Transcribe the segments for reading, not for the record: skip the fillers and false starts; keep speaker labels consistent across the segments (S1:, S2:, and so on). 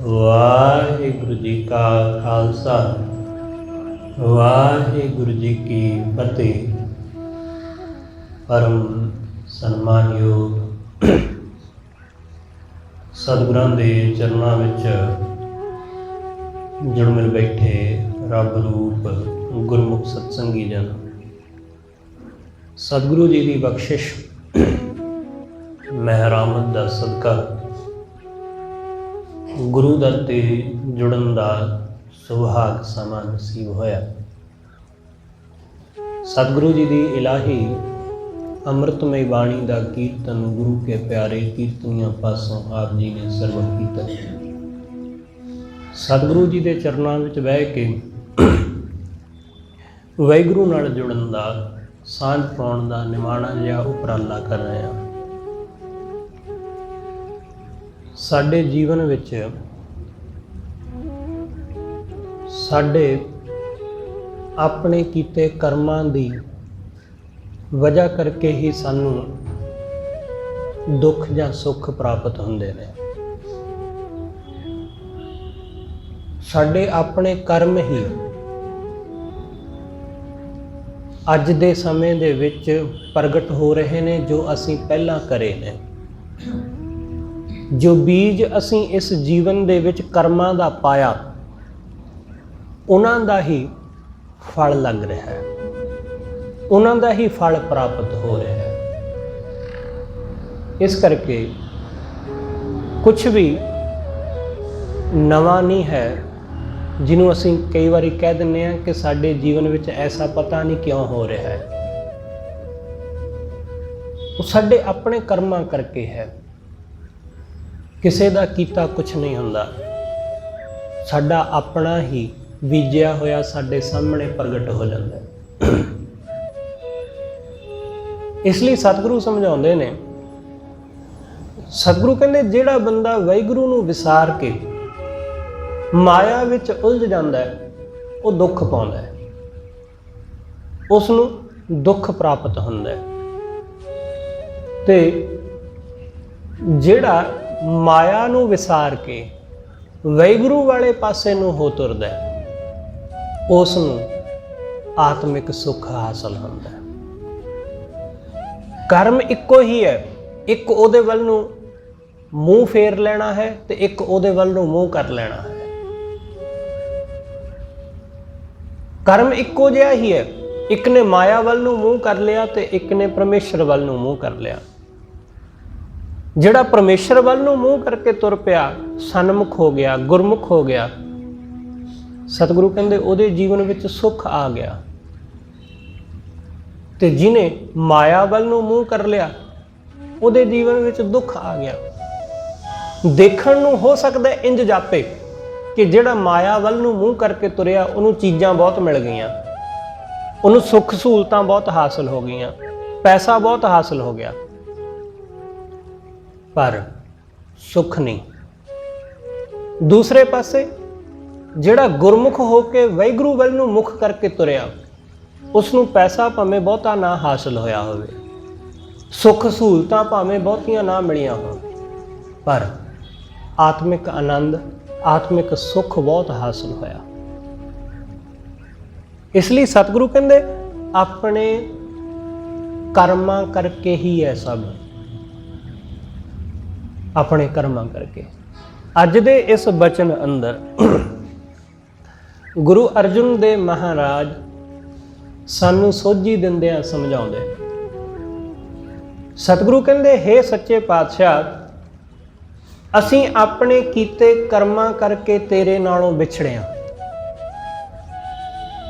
S1: ਵਾਹਿਗੁਰੂ ਜੀ ਕਾ ਖਾਲਸਾ ਵਾਹਿਗੁਰੂ ਜੀ ਕੀ ਫਤਿਹ। ਪਰਮ ਸਨਮਾਨਯੋਗ ਸਤਿਗੁਰਾਂ ਦੇ ਚਰਨਾਂ ਵਿੱਚ ਜੁੜ ਮਿਲ ਬੈਠੇ ਰੱਬ ਰੂਪ ਗੁਰਮੁਖ ਸਤਸੰਗੀ ਜਨ, ਸਤਿਗੁਰੂ ਜੀ ਦੀ ਬਖਸ਼ਿਸ਼ ਮਹਿਰਾਮਤ ਦਾ ਸਦਕਾ ਗੁਰੂ ਦਰ ਤੇ ਜੁੜਨ ਦਾ ਸੁਭਾਗ ਸਮਾਂ ਨਸੀਬ ਹੋਇਆ। ਸਤਿਗੁਰੂ ਜੀ ਦੀ ਇਲਾਹੀ ਅੰਮ੍ਰਿਤਮਈ ਬਾਣੀ ਦਾ ਕੀਰਤਨ ਗੁਰੂ ਕੇ ਪਿਆਰੇ ਕੀਰਤਨੀਆਂ ਪਾਸੋਂ ਆਪ ਜੀ ਨੇ ਸਰਵਣ ਕੀਤਾ। ਸਤਿਗੁਰੂ ਜੀ ਦੇ ਚਰਨਾਂ ਵਿੱਚ ਬਹਿ ਕੇ ਵਾਹਿਗੁਰੂ ਨਾਲ ਜੁੜਨ ਦਾ, ਸਾਂਝ ਪਾਉਣ ਦਾ ਨਿਮਾਣਾ ਜਿਹਾ ਉਪਰਾਲਾ ਕਰ ਰਹੇ ਹਾਂ। ਸਾਡੇ ਜੀਵਨ ਵਿੱਚ ਸਾਡੇ ਆਪਣੇ ਕੀਤੇ ਕਰਮਾਂ ਦੀ ਵਜ੍ਹਾ ਕਰਕੇ ਹੀ ਸਾਨੂੰ ਦੁੱਖ ਜਾਂ ਸੁੱਖ ਪ੍ਰਾਪਤ ਹੁੰਦੇ ਨੇ। ਸਾਡੇ ਆਪਣੇ ਕਰਮ ਹੀ ਅੱਜ ਦੇ ਸਮੇਂ ਦੇ ਵਿੱਚ ਪ੍ਰਗਟ ਹੋ ਰਹੇ ਨੇ, ਜੋ ਅਸੀਂ ਪਹਿਲਾਂ ਕਰੇ ਨੇ। ਜੋ ਬੀਜ ਅਸੀਂ ਇਸ ਜੀਵਨ ਦੇ ਵਿੱਚ ਕਰਮਾਂ ਦਾ ਪਾਇਆ, ਉਹਨਾਂ ਦਾ ਹੀ ਫਲ ਲੱਗ ਰਿਹਾ ਹੈ, ਉਹਨਾਂ ਦਾ ਹੀ ਫਲ ਪ੍ਰਾਪਤ ਹੋ ਰਿਹਾ ਹੈ। ਇਸ ਕਰਕੇ ਕੁਝ ਵੀ ਨਵਾਂ ਨਹੀਂ ਹੈ, ਜਿਹਨੂੰ ਅਸੀਂ ਕਈ ਵਾਰੀ ਕਹਿ ਦਿੰਦੇ ਹਾਂ ਕਿ ਸਾਡੇ ਜੀਵਨ ਵਿੱਚ ਐਸਾ ਪਤਾ ਨਹੀਂ ਕਿਉਂ ਹੋ ਰਿਹਾ ਹੈ। ਉਹ ਸਾਡੇ ਆਪਣੇ ਕਰਮਾਂ ਕਰਕੇ ਹੈ। ਕਿਸੇ ਦਾ ਕੀਤਾ ਕੁਛ ਨਹੀਂ ਹੁੰਦਾ, ਸਾਡਾ ਆਪਣਾ ਹੀ ਬੀਜਿਆ ਹੋਇਆ ਸਾਡੇ ਸਾਹਮਣੇ ਪ੍ਰਗਟ ਹੋ ਜਾਂਦਾ ਹੈ। ਇਸ ਲਈ ਸਤਿਗੁਰੂ ਸਮਝਾਉਂਦੇ ਨੇ, ਸਤਿਗੁਰੂ ਕਹਿੰਦੇ ਜਿਹੜਾ ਬੰਦਾ ਵਾਹਿਗੁਰੂ ਨੂੰ ਵਿਸਾਰ ਕੇ ਮਾਇਆ ਵਿੱਚ ਉਲਝ ਜਾਂਦਾ ਹੈ, ਉਹ ਦੁੱਖ ਪਾਉਂਦਾ ਹੈ, ਉਸ ਨੂੰ ਦੁੱਖ ਪ੍ਰਾਪਤ ਹੁੰਦਾ ਹੈ। ਤੇ ਜਿਹੜਾ ਮਾਇਆ ਨੂੰ ਵਿਸਾਰ ਕੇ ਵਾਹਿਗੁਰੂ ਵਾਲੇ ਪਾਸੇ ਨੂੰ ਹੋ ਤੁਰਦਾ, ਉਸ ਨੂੰ ਆਤਮਿਕ ਸੁੱਖ ਹਾਸਲ ਹੁੰਦਾ ਹੈ। ਕਰਮ ਇੱਕੋ ਹੀ ਹੈ, ਇੱਕ ਉਹਦੇ ਵੱਲ ਨੂੰ ਮੂੰਹ ਫੇਰ ਲੈਣਾ ਹੈ ਤੇ ਇੱਕ ਉਹਦੇ ਵੱਲ ਨੂੰ ਮੂੰਹ ਕਰ ਲੈਣਾ ਹੈ। ਕਰਮ ਇੱਕੋ ਜਿਹਾ ਹੀ ਹੈ, ਇੱਕ ਨੇ ਮਾਇਆ ਵੱਲ ਨੂੰ ਮੂੰਹ ਕਰ ਲਿਆ ਤੇ ਇੱਕ ਨੇ ਪਰਮੇਸ਼ਰ ਵੱਲ ਨੂੰ ਮੂੰਹ ਕਰ ਲਿਆ। ਜਿਹੜਾ ਪਰਮੇਸ਼ਰ ਵੱਲ ਨੂੰ ਮੂੰਹ ਕਰਕੇ ਤੁਰ ਪਿਆ, ਸਨਮੁਖ ਹੋ ਗਿਆ, ਗੁਰਮੁਖ ਹੋ ਗਿਆ, ਸਤਿਗੁਰੂ ਕਹਿੰਦੇ ਉਹਦੇ ਜੀਵਨ ਵਿੱਚ ਸੁੱਖ ਆ ਗਿਆ। ਤੇ ਜਿਹਨੇ ਮਾਇਆ ਵੱਲ ਨੂੰ ਮੂੰਹ ਕਰ ਲਿਆ, ਉਹਦੇ ਜੀਵਨ ਵਿੱਚ ਦੁੱਖ ਆ ਗਿਆ। ਦੇਖਣ ਨੂੰ ਹੋ ਸਕਦਾ ਇੰਜ ਜਾਪੇ ਕਿ ਜਿਹੜਾ ਮਾਇਆ ਵੱਲ ਨੂੰ ਮੂੰਹ ਕਰਕੇ ਤੁਰਿਆ, ਉਹਨੂੰ ਚੀਜ਼ਾਂ ਬਹੁਤ ਮਿਲ ਗਈਆਂ, ਉਹਨੂੰ ਸੁੱਖ ਸਹੂਲਤਾਂ ਬਹੁਤ ਹਾਸਲ ਹੋ ਗਈਆਂ, ਪੈਸਾ ਬਹੁਤ ਹਾਸਲ ਹੋ ਗਿਆ, ਪਰ ਸੁੱਖ ਨਹੀਂ। ਦੂਸਰੇ ਪਾਸੇ ਜਿਹੜਾ ਗੁਰਮੁਖ ਹੋ ਕੇ ਵਾਹਿਗੁਰੂ ਵੱਲ ਨੂੰ ਮੁਖ ਕਰਕੇ ਤੁਰਿਆ, ਉਸ ਨੂੰ ਪੈਸਾ ਭਾਵੇਂ ਬਹੁਤਾ ਨਾ ਹਾਸਲ ਹੋਇਆ ਹੋਵੇ, ਸੁੱਖ ਸਹੂਲਤਾਂ ਭਾਵੇਂ ਬਹੁਤੀਆਂ ਨਾ ਮਿਲੀਆਂ ਹੋਣ, ਪਰ ਆਤਮਿਕ ਆਨੰਦ, ਆਤਮਿਕ ਸੁੱਖ ਬਹੁਤ ਹਾਸਲ ਹੋਇਆ। ਇਸ ਲਈ ਸਤਿਗੁਰੂ ਕਹਿੰਦੇ ਆਪਣੇ ਕਰਮਾਂ ਕਰਕੇ ਹੀ ਹੈ ਸਭ, ਆਪਣੇ ਕਰਮਾਂ ਕਰਕੇ। ਅੱਜ ਦੇ ਇਸ ਬਚਨ ਅੰਦਰ ਗੁਰੂ ਅਰਜਨ ਦੇਵ ਮਹਾਰਾਜ ਸਾਨੂੰ ਸੋਝੀ ਦਿੰਦਿਆਂ ਸਮਝਾਉਂਦੇ। ਸਤਿਗੁਰੂ ਕਹਿੰਦੇ, ਹੇ ਸੱਚੇ ਪਾਤਸ਼ਾਹ, ਅਸੀਂ ਆਪਣੇ ਕੀਤੇ ਕਰਮਾਂ ਕਰਕੇ ਤੇਰੇ ਨਾਲੋਂ ਵਿਛੜੇ ਹਾਂ,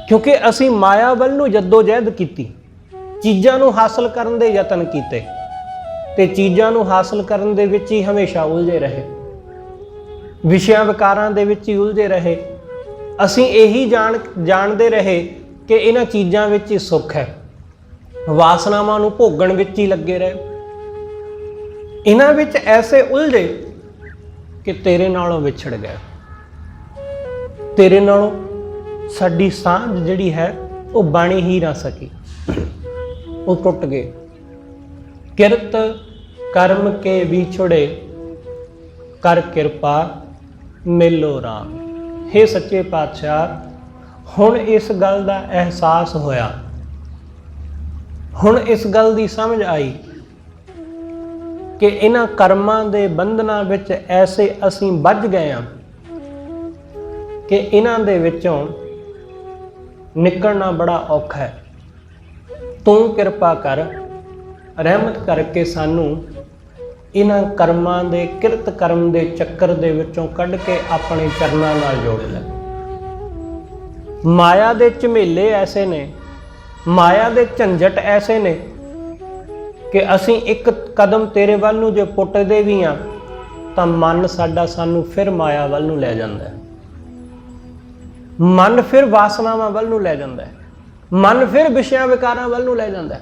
S1: ਕਿਉਂਕਿ ਅਸੀਂ ਮਾਇਆ ਵੱਲ ਨੂੰ ਜੱਦੋ-ਜਹਿਦ ਕੀਤੀ, ਚੀਜ਼ਾਂ ਨੂੰ ਹਾਸਲ ਕਰਨ ਦੇ ਯਤਨ ਕੀਤੇ ਤੇ ਚੀਜ਼ਾਂ ਨੂੰ ਹਾਸਲ ਕਰਨ ਦੇ ਵਿੱਚ ਹੀ ਹਮੇਸ਼ਾ ਉਲਝੇ ਰਹੇ, ਵਿਸ਼ਿਆਂ ਵਿਕਾਰਾਂ ਦੇ ਵਿੱਚ ਹੀ ਉਲਝੇ ਰਹੇ। ਅਸੀਂ ਇਹੀ ਜਾਣਦੇ ਰਹੇ ਕਿ ਇਹਨਾਂ ਚੀਜ਼ਾਂ ਵਿੱਚ ਹੀ ਸੁੱਖ ਹੈ, ਵਾਸਨਾਵਾਂ ਨੂੰ ਭੋਗਣ ਵਿੱਚ ਹੀ ਲੱਗੇ ਰਹੇ। ਇਹਨਾਂ ਵਿੱਚ ਐਸੇ ਉਲਝੇ ਕਿ ਤੇਰੇ ਨਾਲੋਂ ਵਿਛੜ ਗਏ। ਤੇਰੇ ਨਾਲੋਂ ਸਾਡੀ ਸਾਂਝ ਜਿਹੜੀ ਹੈ ਉਹ ਬਣ ਹੀ ਨਾ ਸਕੀ, ਉਹ ਟੁੱਟ ਗਏ। किरत कर्म के बिछुड़े कर कृपा ਮੇਲੋ ਰਾਮ। हे सच्चे पातशाह, ਹੁਣ ਇਸ ਗੱਲ ਦਾ ਅਹਿਸਾਸ ਹੋਇਆ, ਹੁਣ ਇਸ ਗੱਲ ਦੀ ਸਮਝ ਆਈ ਕਿ ਇਹਨਾਂ ਕਰਮਾਂ ਦੇ ਬੰਧਨਾਂ ਵਿੱਚ ਐਸੇ ਅਸੀਂ ਵੱਜ ਗਏ ਹਾਂ ਕਿ ਇਹਨਾਂ ਦੇ ਵਿੱਚੋਂ ਨਿਕਲਣਾ ਬੜਾ ਔਖਾ ਹੈ। ਤੂੰ ਕਿਰਪਾ ਕਰ, ਰਹਿਮਤ ਕਰਕੇ ਸਾਨੂੰ ਇਹਨਾਂ ਕਰਮਾਂ ਦੇ ਕਿਰਤ ਕਰਮ ਦੇ ਚੱਕਰ ਦੇ ਵਿੱਚੋਂ ਕੱਢ ਕੇ ਆਪਣੇ ਚਰਨਾਂ ਨਾਲ ਜੋੜ ਲੈ। ਮਾਇਆ ਦੇ ਝਮੇਲੇ ਐਸੇ ਨੇ, ਮਾਇਆ ਦੇ ਝੰਜਟ ਐਸੇ ਨੇ ਕਿ ਅਸੀਂ ਇੱਕ ਕਦਮ ਤੇਰੇ ਵੱਲ ਨੂੰ ਜੇ ਪੁੱਟਦੇ ਵੀ ਹਾਂ ਤਾਂ ਮਨ ਸਾਡਾ ਸਾਨੂੰ ਫਿਰ ਮਾਇਆ ਵੱਲ ਨੂੰ ਲੈ ਜਾਂਦਾ ਹੈ, ਮਨ ਫਿਰ ਵਾਸਨਾਵਾਂ ਵੱਲ ਨੂੰ ਲੈ ਜਾਂਦਾ ਹੈ, ਮਨ ਫਿਰ ਵਿਸ਼ਿਆਂ ਵਿਕਾਰਾਂ ਵੱਲ ਨੂੰ ਲੈ ਜਾਂਦਾ ਹੈ।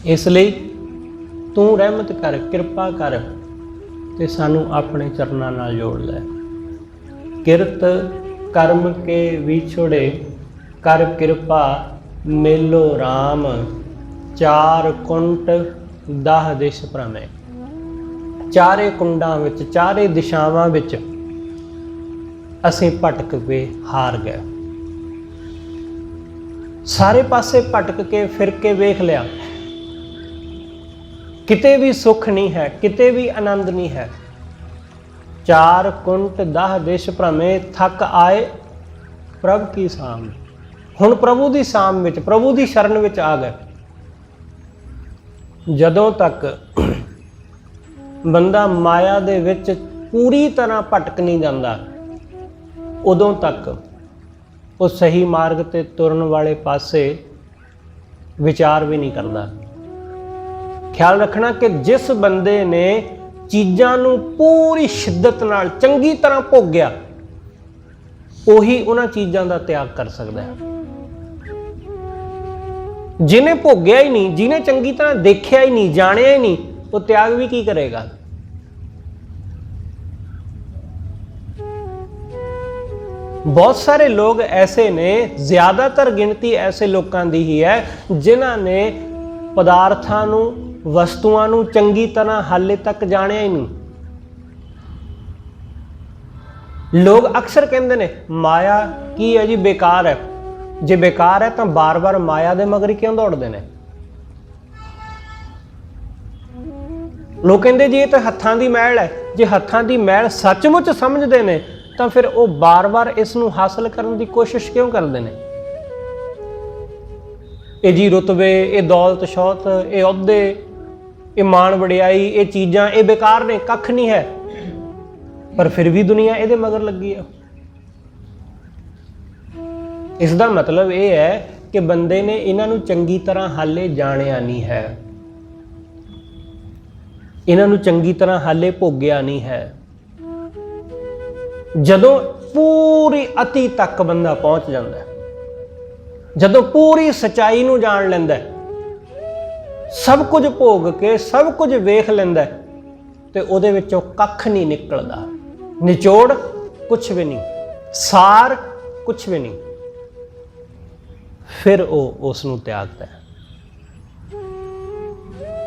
S1: ਇਸ ਲਈ ਤੂੰ ਰਹਿਮਤ ਕਰ, ਕਿਰਪਾ ਕਰ ਤੇ ਸਾਨੂੰ ਆਪਣੇ ਚਰਨਾਂ ਨਾਲ ਜੋੜ ਲੈ। ਕਿਰਤ ਕਰਮ ਕੇ ਵਿਛੋੜੇ, ਕਰ ਕਿਰਪਾ ਮੇਲੋ ਰਾਮ। ਚਾਰ ਕੁੰਟ 10 ਦਿਸ਼ ਭ੍ਰਮੇ। ਚਾਰੇ ਕੁੰਡਾਂ ਵਿੱਚ, ਚਾਰੇ ਦਿਸ਼ਾਵਾਂ ਵਿੱਚ ਅਸੀਂ ਭਟਕ ਕੇ ਹਾਰ ਗਏ। ਸਾਰੇ ਪਾਸੇ ਭਟਕ ਕੇ ਫਿਰ ਕੇ ਵੇਖ ਲਿਆ, ਕਿਤੇ ਵੀ ਸੁੱਖ ਨਹੀਂ ਹੈ, ਕਿਤੇ ਵੀ ਆਨੰਦ ਨਹੀਂ ਹੈ। ਚਾਰ ਕੁੰਟ 10 ਦਿਸ਼ ਭ੍ਰਮੇ, ਥੱਕ ਆਏ ਪ੍ਰਭ ਕੀ ਸਾਮ। ਹੁਣ ਪ੍ਰਭੂ ਦੀ ਸਾਮ ਵਿੱਚ, ਪ੍ਰਭੂ ਦੀ ਸ਼ਰਨ ਵਿੱਚ ਆ ਗਏ। ਜਦੋਂ ਤੱਕ ਬੰਦਾ ਮਾਇਆ ਦੇ ਵਿੱਚ ਪੂਰੀ ਤਰ੍ਹਾਂ ਭਟਕ ਨਹੀਂ ਜਾਂਦਾ, ਉਦੋਂ ਤੱਕ ਉਹ ਸਹੀ ਮਾਰਗ ਤੇ ਤੁਰਨ ਵਾਲੇ ਪਾਸੇ ਵਿਚਾਰ ਵੀ ਨਹੀਂ ਕਰਦਾ। ਖਿਆਲ ਰੱਖਣਾ ਕਿ ਜਿਸ ਬੰਦੇ ਨੇ ਚੀਜ਼ਾਂ ਨੂੰ ਪੂਰੀ ਸ਼ਿੱਦਤ ਨਾਲ ਚੰਗੀ ਤਰ੍ਹਾਂ ਭੋਗਿਆ, ਉਹੀ ਉਹਨਾਂ ਚੀਜ਼ਾਂ ਦਾ ਤਿਆਗ ਕਰ ਸਕਦਾ ਹੈ। ਜਿਹਨੇ ਭੋਗਿਆ ਹੀ ਨਹੀਂ, ਜਿਹਨੇ ਚੰਗੀ ਤਰ੍ਹਾਂ ਦੇਖਿਆ ਹੀ ਨਹੀਂ, ਜਾਣਿਆ ਹੀ ਨਹੀਂ, ਉਹ ਤਿਆਗ ਵੀ ਕੀ ਕਰੇਗਾ। ਬਹੁਤ ਸਾਰੇ ਲੋਕ ਐਸੇ ਨੇ, ਜ਼ਿਆਦਾਤਰ ਗਿਣਤੀ ਐਸੇ ਲੋਕਾਂ ਦੀ ਹੀ ਹੈ ਜਿਨ੍ਹਾਂ ਨੇ ਪਦਾਰਥਾਂ ਨੂੰ, ਵਸਤੂਆਂ ਨੂੰ ਚੰਗੀ ਤਰ੍ਹਾਂ ਹਾਲੇ ਤੱਕ ਜਾਣਿਆ ਹੀ ਨਹੀਂ। ਲੋਕ ਅਕਸਰ ਕਹਿੰਦੇ ਨੇ ਮਾਇਆ ਕੀ ਹੈ ਜੀ, ਬੇਕਾਰ ਹੈ। ਜੇ ਬੇਕਾਰ ਹੈ ਤਾਂ ਬਾਰ-ਬਾਰ ਮਾਇਆ ਦੇ ਮਗਰ ਕਿਉਂ ਦੌੜਦੇ ਨੇ। ਲੋਕ ਕਹਿੰਦੇ ਜੀ ਇਹ ਤਾਂ ਹੱਥਾਂ ਦੀ ਮੈਲ ਹੈ। ਜੇ ਹੱਥਾਂ ਦੀ ਮੈਲ ਸੱਚਮੁੱਚ ਸਮਝਦੇ ਨੇ ਤਾਂ ਫਿਰ ਉਹ ਬਾਰ-ਬਾਰ ਇਸ ਨੂੰ ਹਾਸਲ ਕਰਨ ਦੀ ਕੋਸ਼ਿਸ਼ ਕਿਉਂ ਕਰਦੇ ਨੇ। ਇਹ ਜੀ ਰੁਤਬੇ, ਇਹ ਦੌਲਤ ਸ਼ੌਹਰਤ, ਇਹ ਅਹੁਦੇ, ਇਹ ਮਾਣ ਵਡਿਆਈ, ਇਹ ਚੀਜ਼ਾਂ, ਇਹ ਬੇਕਾਰ ਨੇ, ਕੱਖ ਨਹੀਂ ਹੈ, ਪਰ ਫਿਰ ਵੀ ਦੁਨੀਆ ਇਹਦੇ ਮਗਰ ਲੱਗੀ ਹੈ। ਇਸ ਦਾ ਮਤਲਬ ਇਹ ਹੈ ਕਿ ਬੰਦੇ ਨੇ ਇਹਨਾਂ ਨੂੰ ਚੰਗੀ ਤਰ੍ਹਾਂ ਹਾਲੇ ਜਾਣਿਆ ਨਹੀਂ ਹੈ, ਇਹਨਾਂ ਨੂੰ ਚੰਗੀ ਤਰ੍ਹਾਂ ਹਾਲੇ ਭੋਗਿਆ ਨਹੀਂ ਹੈ। ਜਦੋਂ ਪੂਰੀ ਅਤੀ ਤੱਕ ਬੰਦਾ ਪਹੁੰਚ ਜਾਂਦਾ ਹੈ, ਜਦੋਂ ਪੂਰੀ ਸਚਾਈ ਨੂੰ ਜਾਣ ਲੈਂਦਾ ਹੈ, ਸਭ ਕੁਝ ਭੋਗ ਕੇ ਸਭ ਕੁਝ ਵੇਖ ਲੈਂਦਾ ਤੇ ਉਹਦੇ ਵਿੱਚੋਂ ਕੱਖ ਨਹੀਂ ਨਿਕਲਦਾ, ਨਿਚੋੜ ਕੁਛ ਵੀ ਨਹੀਂ, ਸਾਰ ਕੁਛ ਵੀ ਨਹੀਂ, ਫਿਰ ਉਹ ਉਸ ਨੂੰ ਤਿਆਗਦਾ ਹੈ।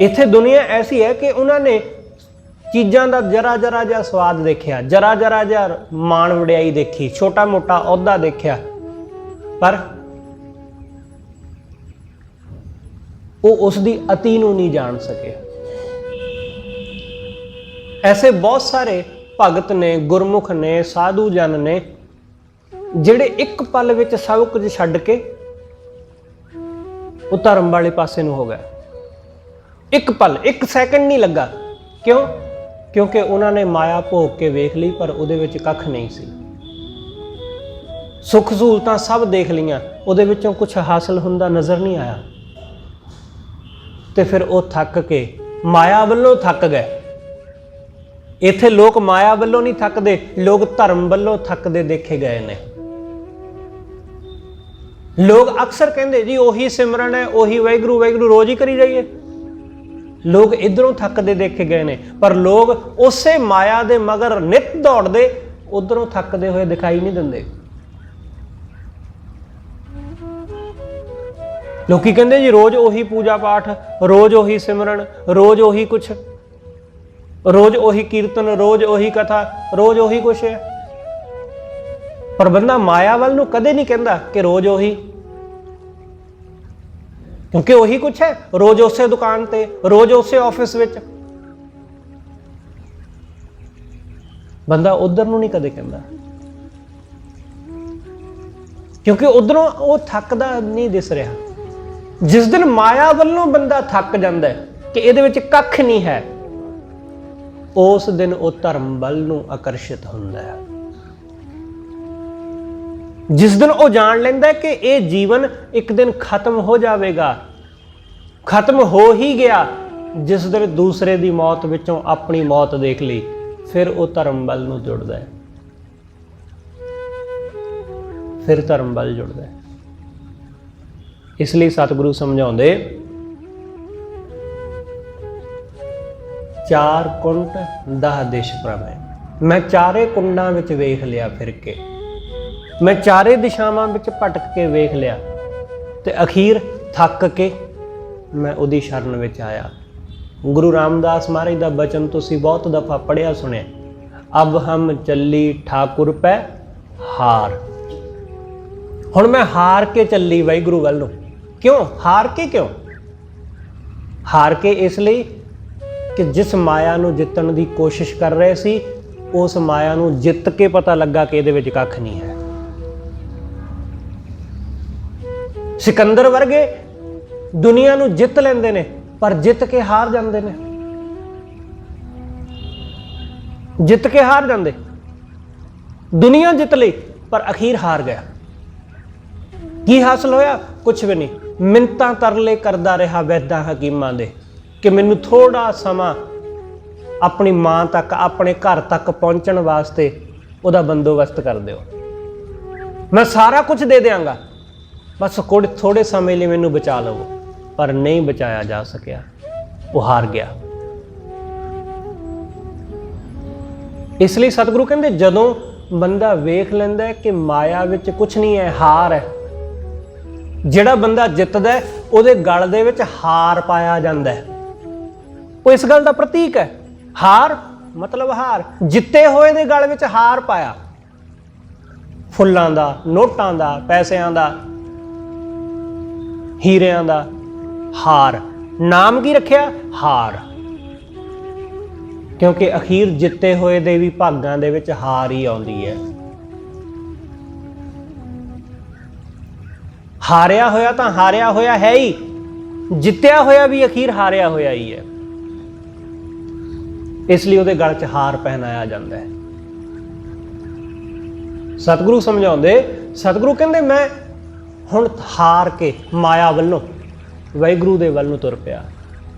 S1: ਇੱਥੇ ਦੁਨੀਆ ਐਸੀ ਹੈ ਕਿ ਉਹਨਾਂ ਨੇ ਚੀਜ਼ਾਂ ਦਾ ਜਰਾ ਜਰਾ ਜਿਹਾ ਸਵਾਦ ਦੇਖਿਆ, ਜਰਾ ਜਰਾ ਜਿਹਾ ਮਾਣ ਵਡਿਆਈ ਦੇਖੀ, ਛੋਟਾ ਮੋਟਾ ਅਹੁਦਾ ਦੇਖਿਆ, ਪਰ ਉਹ ਉਸ ਦੀ ਅਤੀ ਨੂੰ ਨਹੀਂ ਜਾਣ ਸਕੇ। ਐਸੇ ਬਹੁਤ ਸਾਰੇ ਭਗਤ ਨੇ, ਗੁਰਮੁਖ ਨੇ, ਸਾਧੂ ਜਨ ਨੇ ਜਿਹੜੇ ਇੱਕ ਪਲ ਵਿੱਚ ਸਭ ਕੁਝ ਛੱਡ ਕੇ ਉਹ ਧਰਮ ਵਾਲੇ ਪਾਸੇ ਨੂੰ ਹੋ ਗਏ। ਇੱਕ ਪਲ, ਇੱਕ ਸੈਕਿੰਡ ਨਹੀਂ ਲੱਗਾ। ਕਿਉਂ? ਕਿਉਂਕਿ ਉਹਨਾਂ ਨੇ ਮਾਇਆ ਭੋਗ ਕੇ ਵੇਖ ਲਈ, ਪਰ ਉਹਦੇ ਵਿੱਚ ਕੱਖ ਨਹੀਂ ਸੀ। ਸੁੱਖ ਸਹੂਲਤਾਂ ਸਭ ਦੇਖ ਲਈਆਂ, ਉਹਦੇ ਵਿੱਚੋਂ ਕੁਝ ਹਾਸਲ ਹੁੰਦਾ ਨਜ਼ਰ ਨਹੀਂ ਆਇਆ, ਤੇ ਫਿਰ ਉਹ ਥੱਕ ਕੇ ਮਾਇਆ ਵੱਲੋਂ ਥੱਕ ਗਏ। ਇੱਥੇ ਲੋਕ ਮਾਇਆ ਵੱਲੋਂ ਨਹੀਂ ਥੱਕਦੇ, ਲੋਕ ਧਰਮ ਵੱਲੋਂ ਥੱਕਦੇ ਦੇਖੇ ਗਏ ਨੇ। ਲੋਕ ਅਕਸਰ ਕਹਿੰਦੇ ਜੀ ਉਹੀ ਸਿਮਰਨ ਹੈ, ਉਹੀ ਵਾਹਿਗੁਰੂ ਵਾਹਿਗੁਰੂ ਰੋਜ਼ ਹੀ ਕਰੀ ਜਾਈਏ। ਲੋਕ ਇਧਰੋਂ ਥੱਕਦੇ ਦੇਖੇ ਗਏ ਨੇ, ਪਰ ਲੋਕ ਉਸੇ ਮਾਇਆ ਦੇ ਮਗਰ ਨਿਤ ਦੌੜਦੇ ਉਧਰੋਂ ਥੱਕਦੇ ਹੋਏ ਦਿਖਾਈ ਨਹੀਂ ਦਿੰਦੇ। ਲੋਕੀ ਕਹਿੰਦੇ ਜੀ ਰੋਜ਼ ਉਹੀ ਪੂਜਾ ਪਾਠ, ਰੋਜ਼ ਉਹੀ ਸਿਮਰਨ, ਰੋਜ਼ ਉਹੀ ਕੁਛ। रोज ਉਹੀ ਕੀਰਤਨ, ਰੋਜ਼ ਉਹੀ ਕਥਾ, ਰੋਜ਼ ਉਹੀ ਕੁਛ ਹੈ। ਪਰ ਬੰਦਾ ਮਾਇਆ ਵੱਲ ਨੂੰ ਕਦੇ ਨਹੀਂ ਕਹਿੰਦਾ ਕਿ ਰੋਜ਼ ਉਹੀ, ਕਿਉਂਕਿ ਉਹੀ ਕੁਛ ਹੈ। ਰੋਜ਼ ਉਸੇ ਦੁਕਾਨ ਤੇ, ਰੋਜ਼ ਉਸੇ ਆਫਿਸ ਵਿੱਚ, ਬੰਦਾ ਉਧਰ ਨੂੰ ਨਹੀਂ ਕਦੇ ਕਹਿੰਦਾ, ਕਿਉਂਕਿ ਉਧਰੋਂ ਉਹ ਥੱਕਦਾ ਨਹੀਂ ਦਿਸ ਰਿਹਾ। ਜਿਸ ਦਿਨ ਮਾਇਆ ਵੱਲੋਂ ਬੰਦਾ ਥੱਕ ਜਾਂਦਾ ਕਿ ਇਹਦੇ ਵਿੱਚ ਕੱਖ ਨਹੀਂ ਹੈ, ਉਸ ਦਿਨ ਉਹ ਧਰਮ ਵੱਲ ਨੂੰ ਆਕਰਸ਼ਿਤ ਹੁੰਦਾ ਹੈ। ਜਿਸ ਦਿਨ ਉਹ ਜਾਣ ਲੈਂਦਾ ਕਿ ਇਹ ਜੀਵਨ ਇੱਕ ਦਿਨ ਖਤਮ ਹੋ ਜਾਵੇਗਾ, ਖਤਮ ਹੋ ਹੀ ਗਿਆ, ਜਿਸ ਦਿਨ ਦੂਸਰੇ ਦੀ ਮੌਤ ਵਿੱਚੋਂ ਆਪਣੀ ਮੌਤ ਦੇਖ ਲਈ, ਫਿਰ ਉਹ ਧਰਮ ਵੱਲ ਨੂੰ ਜੁੜਦਾ ਹੈ, ਫਿਰ ਧਰਮ ਵੱਲ ਜੁੜਦਾ ਹੈ। ਇਸ ਲਈ ਸਤਿਗੁਰੂ ਸਮਝਾਉਂਦੇ, ਚਾਰ ਕੁੰਡ 10 ਦਿਸ਼ ਪ੍ਰਭੈ। ਮੈਂ ਚਾਰੇ ਕੁੰਡਾਂ ਵਿੱਚ ਵੇਖ ਲਿਆ ਫਿਰ ਕੇ, ਮੈਂ ਚਾਰੇ ਦਿਸ਼ਾਵਾਂ ਵਿੱਚ ਭਟਕ ਕੇ ਵੇਖ ਲਿਆ, ਤੇ ਅਖੀਰ ਥੱਕ ਕੇ ਮੈਂ ਉਹਦੀ ਸ਼ਰਨ ਵਿੱਚ ਆਇਆ। ਗੁਰੂ ਰਾਮਦਾਸ ਮਹਾਰਾਜ ਦਾ ਬਚਨ ਤੁਸੀਂ ਬਹੁਤ ਦਫਾ ਪੜ੍ਹਿਆ ਸੁਣਿਆ, ਅਬ ਹਮ ਚੱਲੀ ਠਾਕੁਰ ਪੈ ਹਾਰ। ਹੁਣ ਮੈਂ ਹਾਰ ਕੇ ਚੱਲੀ ਵਾਹਿਗੁਰੂ ਵੱਲ ਨੂੰ। ਕਿਉਂ ਹਾਰ ਕੇ? ਕਿਉਂ ਹਾਰ ਕੇ? ਇਸ ਲਈ ਕਿ ਜਿਸ ਮਾਇਆ ਨੂੰ ਜਿੱਤਣ ਦੀ ਕੋਸ਼ਿਸ਼ ਕਰ ਰਹੇ ਸੀ, ਉਸ ਮਾਇਆ ਨੂੰ ਜਿੱਤ ਕੇ ਪਤਾ ਲੱਗਾ ਕਿ ਇਹਦੇ ਵਿੱਚ ਕੱਖ ਨਹੀਂ ਹੈ। ਸਿਕੰਦਰ ਵਰਗੇ ਦੁਨੀਆ ਨੂੰ ਜਿੱਤ ਲੈਂਦੇ ਨੇ, ਪਰ ਜਿੱਤ ਕੇ ਹਾਰ ਜਾਂਦੇ ਨੇ, ਜਿੱਤ ਕੇ ਹਾਰ ਜਾਂਦੇ। ਦੁਨੀਆ ਜਿੱਤ ਲਈ ਪਰ ਅਖੀਰ ਹਾਰ ਗਿਆ। ਕੀ ਹਾਸਲ ਹੋਇਆ? ਕੁਛ ਵੀ ਨਹੀਂ। ਮਿੰਨਤਾਂ ਤਰਲੇ ਕਰਦਾ ਰਿਹਾ ਵੈਦਾਂ ਹਕੀਮਾਂ ਦੇ ਕਿ ਮੈਨੂੰ ਥੋੜਾ ਸਮਾਂ ਆਪਣੀ ਮਾਂ ਤੱਕ, ਆਪਣੇ ਘਰ ਤੱਕ ਪਹੁੰਚਣ ਵਾਸਤੇ ਉਹਦਾ ਬੰਦੋਬਸਤ ਕਰ ਦਿਓ, ਮੈਂ ਸਾਰਾ ਕੁਝ ਦੇ ਦਿਆਂਗਾ, ਬਸ ਥੋੜੇ ਸਮੇਂ ਲਈ ਮੈਨੂੰ ਬਚਾ ਲਵੋ। ਪਰ ਨਹੀਂ ਬਚਾਇਆ ਜਾ ਸਕਿਆ, ਉਹ ਹਾਰ ਗਿਆ। ਇਸ ਲਈ ਸਤਿਗੁਰੂ ਕਹਿੰਦੇ, ਜਦੋਂ ਬੰਦਾ ਵੇਖ ਲੈਂਦਾ ਕਿ ਮਾਇਆ ਵਿੱਚ ਕੁਛ ਨਹੀਂ ਹੈ, ਹਾਰ ਹੈ, ਜਿਹੜਾ ਬੰਦਾ ਜਿੱਤਦਾ ਉਹਦੇ ਗਲ ਦੇ ਵਿੱਚ ਹਾਰ ਪਾਇਆ ਜਾਂਦਾ ਹੈ। ਉਹ ਇਸ ਗੱਲ ਦਾ ਪ੍ਰਤੀਕ ਹੈ। ਹਾਰ ਮਤਲਬ ਹਾਰ, ਜਿੱਤੇ ਹੋਏ ਦੇ ਗਲ ਵਿੱਚ ਹਾਰ ਪਾਇਆ, ਫੁੱਲਾਂ ਦਾ, ਨੋਟਾਂ ਦਾ, ਪੈਸਿਆਂ ਦਾ, ਹੀਰਿਆਂ ਦਾ ਹਾਰ। ਨਾਮ ਕੀ ਰੱਖਿਆ? ਹਾਰ। ਕਿਉਂਕਿ ਅਖੀਰ ਜਿੱਤੇ ਹੋਏ ਦੇ ਵੀ ਭਾਗਾਂ ਦੇ ਵਿੱਚ ਹਾਰ ਹੀ ਆਉਂਦੀ ਹੈ। ਹਾਰਿਆ ਹੋਇਆ ਤਾਂ ਹਾਰਿਆ ਹੋਇਆ ਹੈ ਹੀ, ਜਿੱਤਿਆ ਹੋਇਆ ਵੀ ਅਖੀਰ ਹਾਰਿਆ ਹੋਇਆ ਹੀ ਹੈ। ਇਸ ਲਈ ਉਹਦੇ ਗਲ 'ਚ ਹਾਰ ਪਹਿਨਾਇਆ ਜਾਂਦਾ ਹੈ। ਸਤਿਗੁਰੂ ਸਮਝਾਉਂਦੇ, ਸਤਿਗੁਰੂ ਕਹਿੰਦੇ, ਮੈਂ ਹੁਣ ਹਾਰ ਕੇ ਮਾਇਆ ਵੱਲੋਂ ਵਾਹਿਗੁਰੂ ਦੇ ਵੱਲ ਨੂੰ ਤੁਰ ਪਿਆ।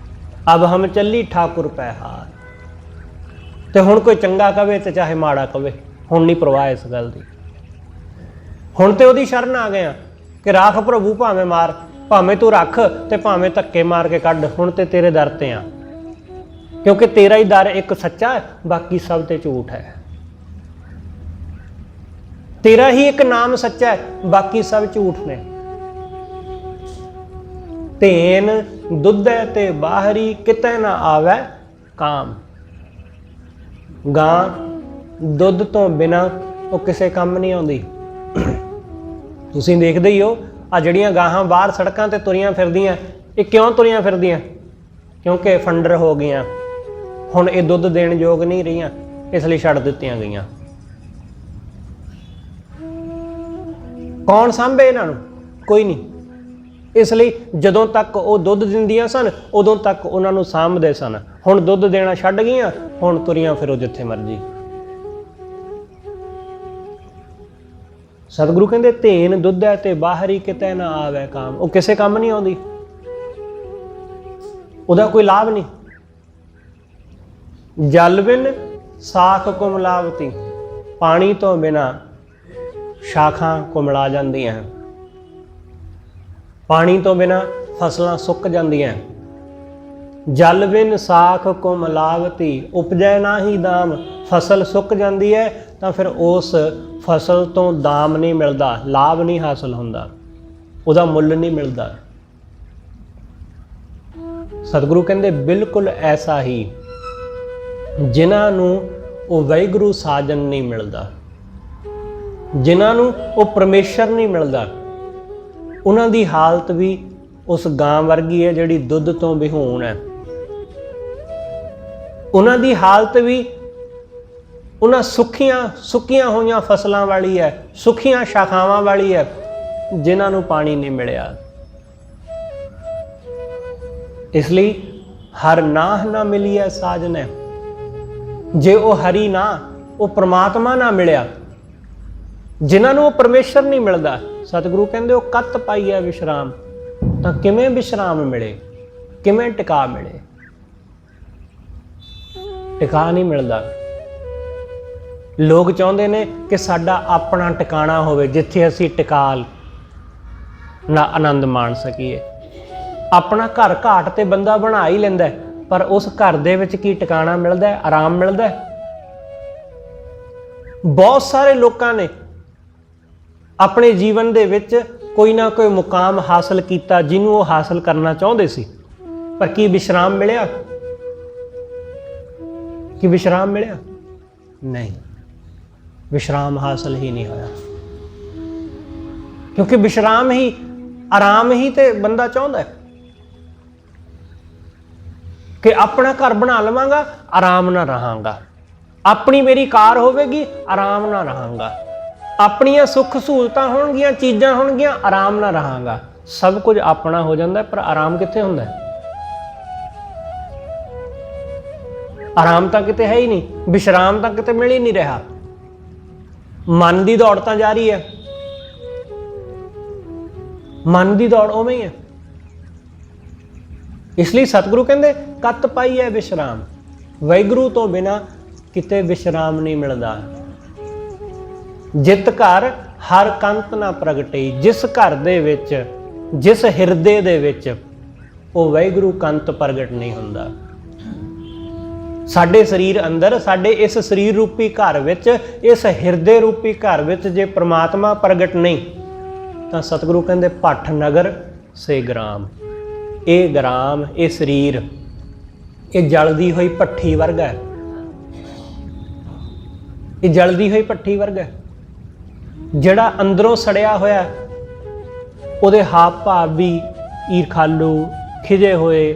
S1: ਅਬ ਹਮ ਚੱਲੀ ਠਾਕੁਰ ਪੈ ਹਾਰ। ਤੇ ਹੁਣ ਕੋਈ ਚੰਗਾ ਕਵੇ ਤੇ ਚਾਹੇ ਮਾੜਾ ਕਵੇ, ਹੁਣ ਨਹੀਂ ਪਰਵਾਹ ਇਸ ਗੱਲ ਦੀ। ਹੁਣ ਤੇ ਉਹਦੀ ਸ਼ਰਨ ਆ ਗਏ ਆ ਕਿ ਰਾਖ ਪ੍ਰਭੂ ਭਾਵੇਂ ਮਾਰ, ਭਾਵੇਂ ਤੂੰ ਰੱਖ ਤੇ ਭਾਵੇਂ ਧੱਕੇ ਮਾਰ ਕੇ ਕੱਢ, ਹੁਣ ਤੇ ਤੇਰੇ ਦਰ ਤੇ ਆ। ਕਿਉਂਕਿ ਤੇਰਾ ਹੀ ਦਰ ਇੱਕ ਸੱਚਾ ਹੈ, ਬਾਕੀ ਸਭ ਤੇ ਝੂਠ ਹੈ। ਤੇਰਾ ਹੀ ਇੱਕ ਨਾਮ ਸੱਚਾ ਹੈ, ਬਾਕੀ ਸਭ ਝੂਠ ਨੇ। ਧੇਨ ਦੁੱਧੈ ਤੇ ਬਾਹਰੀ, ਕਿਤੇ ਨਾ ਆਵੈ ਕਾਮ। ਗਾਂ ਦੁੱਧ ਤੋਂ ਬਿਨਾਂ ਉਹ ਕਿਸੇ ਕੰਮ ਨਹੀਂ ਆਉਂਦੀ। ਤੁਸੀਂ ਦੇਖਦੇ ਹੀ ਹੋ, ਆ ਜਿਹੜੀਆਂ ਗਾਹਾਂ ਬਾਹਰ ਸੜਕਾਂ ਤੇ ਤੁਰੀਆਂ ਫਿਰਦੀਆਂ, ਇਹ ਕਿਉਂ ਤੁਰੀਆਂ ਫਿਰਦੀਆਂ? ਕਿਉਂਕਿ ਫੰਡਰ ਹੋ ਗਈਆਂ, ਹੁਣ ਇਹ ਦੁੱਧ ਦੇਣ ਯੋਗ ਨਹੀਂ ਰਹੀਆਂ, ਇਸ ਲਈ ਛੱਡ ਦਿੱਤੀਆਂ ਗਈਆਂ। ਕੌਣ ਸਾਂਭੇ ਇਹਨਾਂ ਨੂੰ? ਕੋਈ ਨਹੀਂ। ਇਸ ਲਈ ਜਦੋਂ ਤੱਕ ਉਹ ਦੁੱਧ ਦਿੰਦੀਆਂ ਸਨ, ਉਦੋਂ ਤੱਕ ਉਹਨਾਂ ਨੂੰ ਸਾਂਭਦੇ ਸਨ। ਹੁਣ ਦੁੱਧ ਦੇਣਾ ਛੱਡ ਗਈਆਂ, ਹੁਣ ਤੁਰੀਆਂ ਫਿਰੋ ਜਿੱਥੇ ਮਰਜੀ। ਸਤਿਗੁਰੂ ਕਹਿੰਦੇ, ਧੇਨ ਦੁੱਧੈ ਤੇ ਬਾਹਰੀ, ਕਿਤੇ ਨਾ ਆਵੈ ਕਾਮ। ਉਹ ਕਿਸੇ ਕੰਮ ਨਹੀਂ ਆਉਂਦੀ, ਉਹਦਾ ਕੋਈ ਲਾਭ ਨਹੀਂ। ਜਲ ਬਿਨ ਸਾਖ ਕੁਮਲਾਵਤੀ, ਪਾਣੀ ਤੋਂ ਬਿਨਾਂ ਸ਼ਾਖਾਂ ਕੁਮਲਾ ਜਾਂਦੀਆਂ ਹਨ। ਪਾਣੀ ਤੋਂ ਬਿਨਾਂ ਫਸਲਾਂ ਸੁੱਕ ਜਾਂਦੀਆਂ। ਜਲ ਬਿਨ ਸਾਖ ਕੁਮਲਾਵਤੀ, ਉਪਜੈ ਨਾਹੀ ਦਾਮ। ਫਸਲ ਸੁੱਕ ਜਾਂਦੀ ਹੈ ਤਾਂ ਫਿਰ ਉਸ ਫਸਲ ਤੋਂ ਦਾਮ ਨਹੀਂ ਮਿਲਦਾ, ਲਾਭ ਨਹੀਂ ਹਾਸਲ ਹੁੰਦਾ, ਉਹਦਾ ਮੁੱਲ ਨਹੀਂ ਮਿਲਦਾ। ਸਤਿਗੁਰੂ ਕਹਿੰਦੇ, ਬਿਲਕੁਲ ਐਸਾ ਹੀ ਜਿਨ੍ਹਾਂ ਨੂੰ ਉਹ ਵਾਹਿਗੁਰੂ ਸਾਜਨ ਨਹੀਂ ਮਿਲਦਾ, ਜਿਨ੍ਹਾਂ ਨੂੰ ਉਹ ਪਰਮੇਸ਼ਰ ਨਹੀਂ ਮਿਲਦਾ, ਉਹਨਾਂ ਦੀ ਹਾਲਤ ਵੀ ਉਸ ਗਾਂ ਵਰਗੀ ਹੈ ਜਿਹੜੀ ਦੁੱਧ ਤੋਂ ਵਿਹੂਣ ਹੈ। ਉਹਨਾਂ ਦੀ ਹਾਲਤ ਵੀ ਉਹਨਾਂ ਸੁੱਕੀਆਂ ਹੋਈਆਂ ਫਸਲਾਂ ਵਾਲੀ ਹੈ, ਸੁੱਕੀਆਂ ਸ਼ਾਖਾਵਾਂ ਵਾਲੀ ਹੈ, ਜਿਨ੍ਹਾਂ ਨੂੰ ਪਾਣੀ ਨਹੀਂ ਮਿਲਿਆ। ਇਸ ਲਈ ਹਰ ਨਾਹ ਨਾ ਮਿਲੀਐ ਸਾਜਨੈ, ਜੇ ਉਹ ਹਰੀ ਨਾ, ਉਹ ਪ੍ਰਮਾਤਮਾ ਨਾ ਮਿਲਿਆ, ਜਿਨ੍ਹਾਂ ਨੂੰ ਉਹ ਪਰਮੇਸ਼ਰ ਨਹੀਂ ਮਿਲਦਾ, ਸਤਿਗੁਰੂ ਕਹਿੰਦੇ ਉਹ ਕੱਤ ਪਾਈਐ ਵਿਸ਼ਰਾਮ, ਤਾਂ ਕਿਵੇਂ ਵਿਸ਼ਰਾਮ ਮਿਲੇ, ਕਿਵੇਂ ਟਿਕਾ ਮਿਲੇ? ਟਿਕਾ ਨਹੀਂ ਮਿਲਦਾ। ਲੋਕ ਚਾਹੁੰਦੇ ਨੇ ਕਿ ਸਾਡਾ ਆਪਣਾ ਟਿਕਾਣਾ ਹੋਵੇ, ਜਿੱਥੇ ਅਸੀਂ ਟਿਕਾਲ ਨਾ ਆਨੰਦ ਮਾਣ ਸਕੀਏ। ਆਪਣਾ ਘਰ ਘਾਟ ਤੇ ਬੰਦਾ ਬਣਾ ਹੀ ਲੈਂਦਾ, ਪਰ ਉਸ ਘਰ ਦੇ ਵਿੱਚ ਕੀ ਟਿਕਾਣਾ ਮਿਲਦਾ, ਆਰਾਮ ਮਿਲਦਾ? ਬਹੁਤ ਸਾਰੇ ਲੋਕਾਂ ਨੇ ਆਪਣੇ ਜੀਵਨ ਦੇ ਵਿੱਚ ਕੋਈ ਨਾ ਕੋਈ ਮੁਕਾਮ ਹਾਸਲ ਕੀਤਾ, ਜਿਹਨੂੰ ਉਹ ਹਾਸਲ ਕਰਨਾ ਚਾਹੁੰਦੇ ਸੀ, ਪਰ ਕੀ ਵਿਸ਼ਰਾਮ ਮਿਲਿਆ? ਕੀ ਵਿਸ਼ਰਾਮ ਮਿਲਿਆ? ਨਹੀਂ, ਵਿਸ਼ਰਾਮ ਹਾਸਲ ਹੀ ਨਹੀਂ ਹੋਇਆ। ਕਿਉਂਕਿ ਵਿਸ਼ਰਾਮ ਹੀ, ਆਰਾਮ ਹੀ ਤੇ ਬੰਦਾ ਚਾਹੁੰਦਾ ਕਿ ਆਪਣਾ ਘਰ ਬਣਾ ਲਵਾਂਗਾ, ਆਰਾਮ ਨਾਲ ਰਹਾਂਗਾ, ਆਪਣੀ ਮੇਰੀ ਕਾਰ ਹੋਵੇਗੀ, ਆਰਾਮ ਨਾਲ ਰਹਾਂਗਾ, ਆਪਣੀਆਂ ਸੁੱਖ ਸਹੂਲਤਾਂ ਹੋਣਗੀਆਂ, ਚੀਜ਼ਾਂ ਹੋਣਗੀਆਂ, ਆਰਾਮ ਨਾਲ ਰਹਾਂਗਾ। ਸਭ ਕੁਝ ਆਪਣਾ ਹੋ ਜਾਂਦਾ, ਪਰ ਆਰਾਮ ਕਿੱਥੇ ਹੁੰਦਾ? ਆਰਾਮ ਤਾਂ ਕਿਤੇ ਹੈ ਹੀ ਨਹੀਂ, ਵਿਸ਼ਰਾਮ ਤਾਂ ਕਿਤੇ ਮਿਲ ਹੀ ਨਹੀਂ ਰਿਹਾ। ਮਨ ਦੀ ਦੌੜ ਤਾਂ ਜਾਰੀ ਹੈ, ਮਨ ਦੀ ਦੌੜ ਉਵੇਂ ਹੀ ਹੈ। ਇਸ ਲਈ ਸਤਿਗੁਰੂ ਕਹਿੰਦੇ ਕੱਤ ਪਾਈਐ ਵਿਸ਼ਰਾਮ, ਵਾਹਿਗੁਰੂ ਤੋਂ ਬਿਨਾਂ ਕਿਤੇ ਵਿਸ਼ਰਾਮ ਨਹੀਂ ਮਿਲਦਾ। ਜਿਤ ਘਰ ਹਰ ਕੰਤ ਨਾ ਪ੍ਰਗਟਈ, ਜਿਸ ਘਰ ਦੇ ਵਿੱਚ, ਜਿਸ ਹਿਰਦੇ ਦੇ ਵਿੱਚ ਉਹ ਵਾਹਿਗੁਰੂ ਕੰਤ ਪ੍ਰਗਟ ਨਹੀਂ ਹੁੰਦਾ। ਸਾਡੇ ਸਰੀਰ ਅੰਦਰ, ਸਾਡੇ ਇਸ ਸਰੀਰ ਰੂਪੀ ਘਰ ਵਿੱਚ, ਇਸ ਹਿਰਦੇ ਰੂਪੀ ਘਰ ਵਿੱਚ ਜੇ ਪ੍ਰਮਾਤਮਾ ਪ੍ਰਗਟ ਨਹੀਂ, ਤਾਂ ਸਤਿਗੁਰੂ ਕਹਿੰਦੇ ਭੱਠ ਨਗਰ ਸੇ ਗ੍ਰਾਮ, ਇਹ ਗ੍ਰਾਮ, ਇਹ ਸਰੀਰ, ਇਹ ਜਲਦੀ ਹੋਈ ਭੱਠੀ ਵਰਗਾ ਹੈ, ਇਹ ਜਲਦੀ ਹੋਈ ਭੱਠੀ ਵਰਗਾ ਹੈ। ਜਿਹੜਾ ਅੰਦਰੋਂ ਸੜਿਆ ਹੋਇਆ, ਉਹਦੇ ਹਾਵ ਭਾਵ ਵੀ ਈਰਖਾਲੂ, ਖਿਜੇ ਹੋਏ,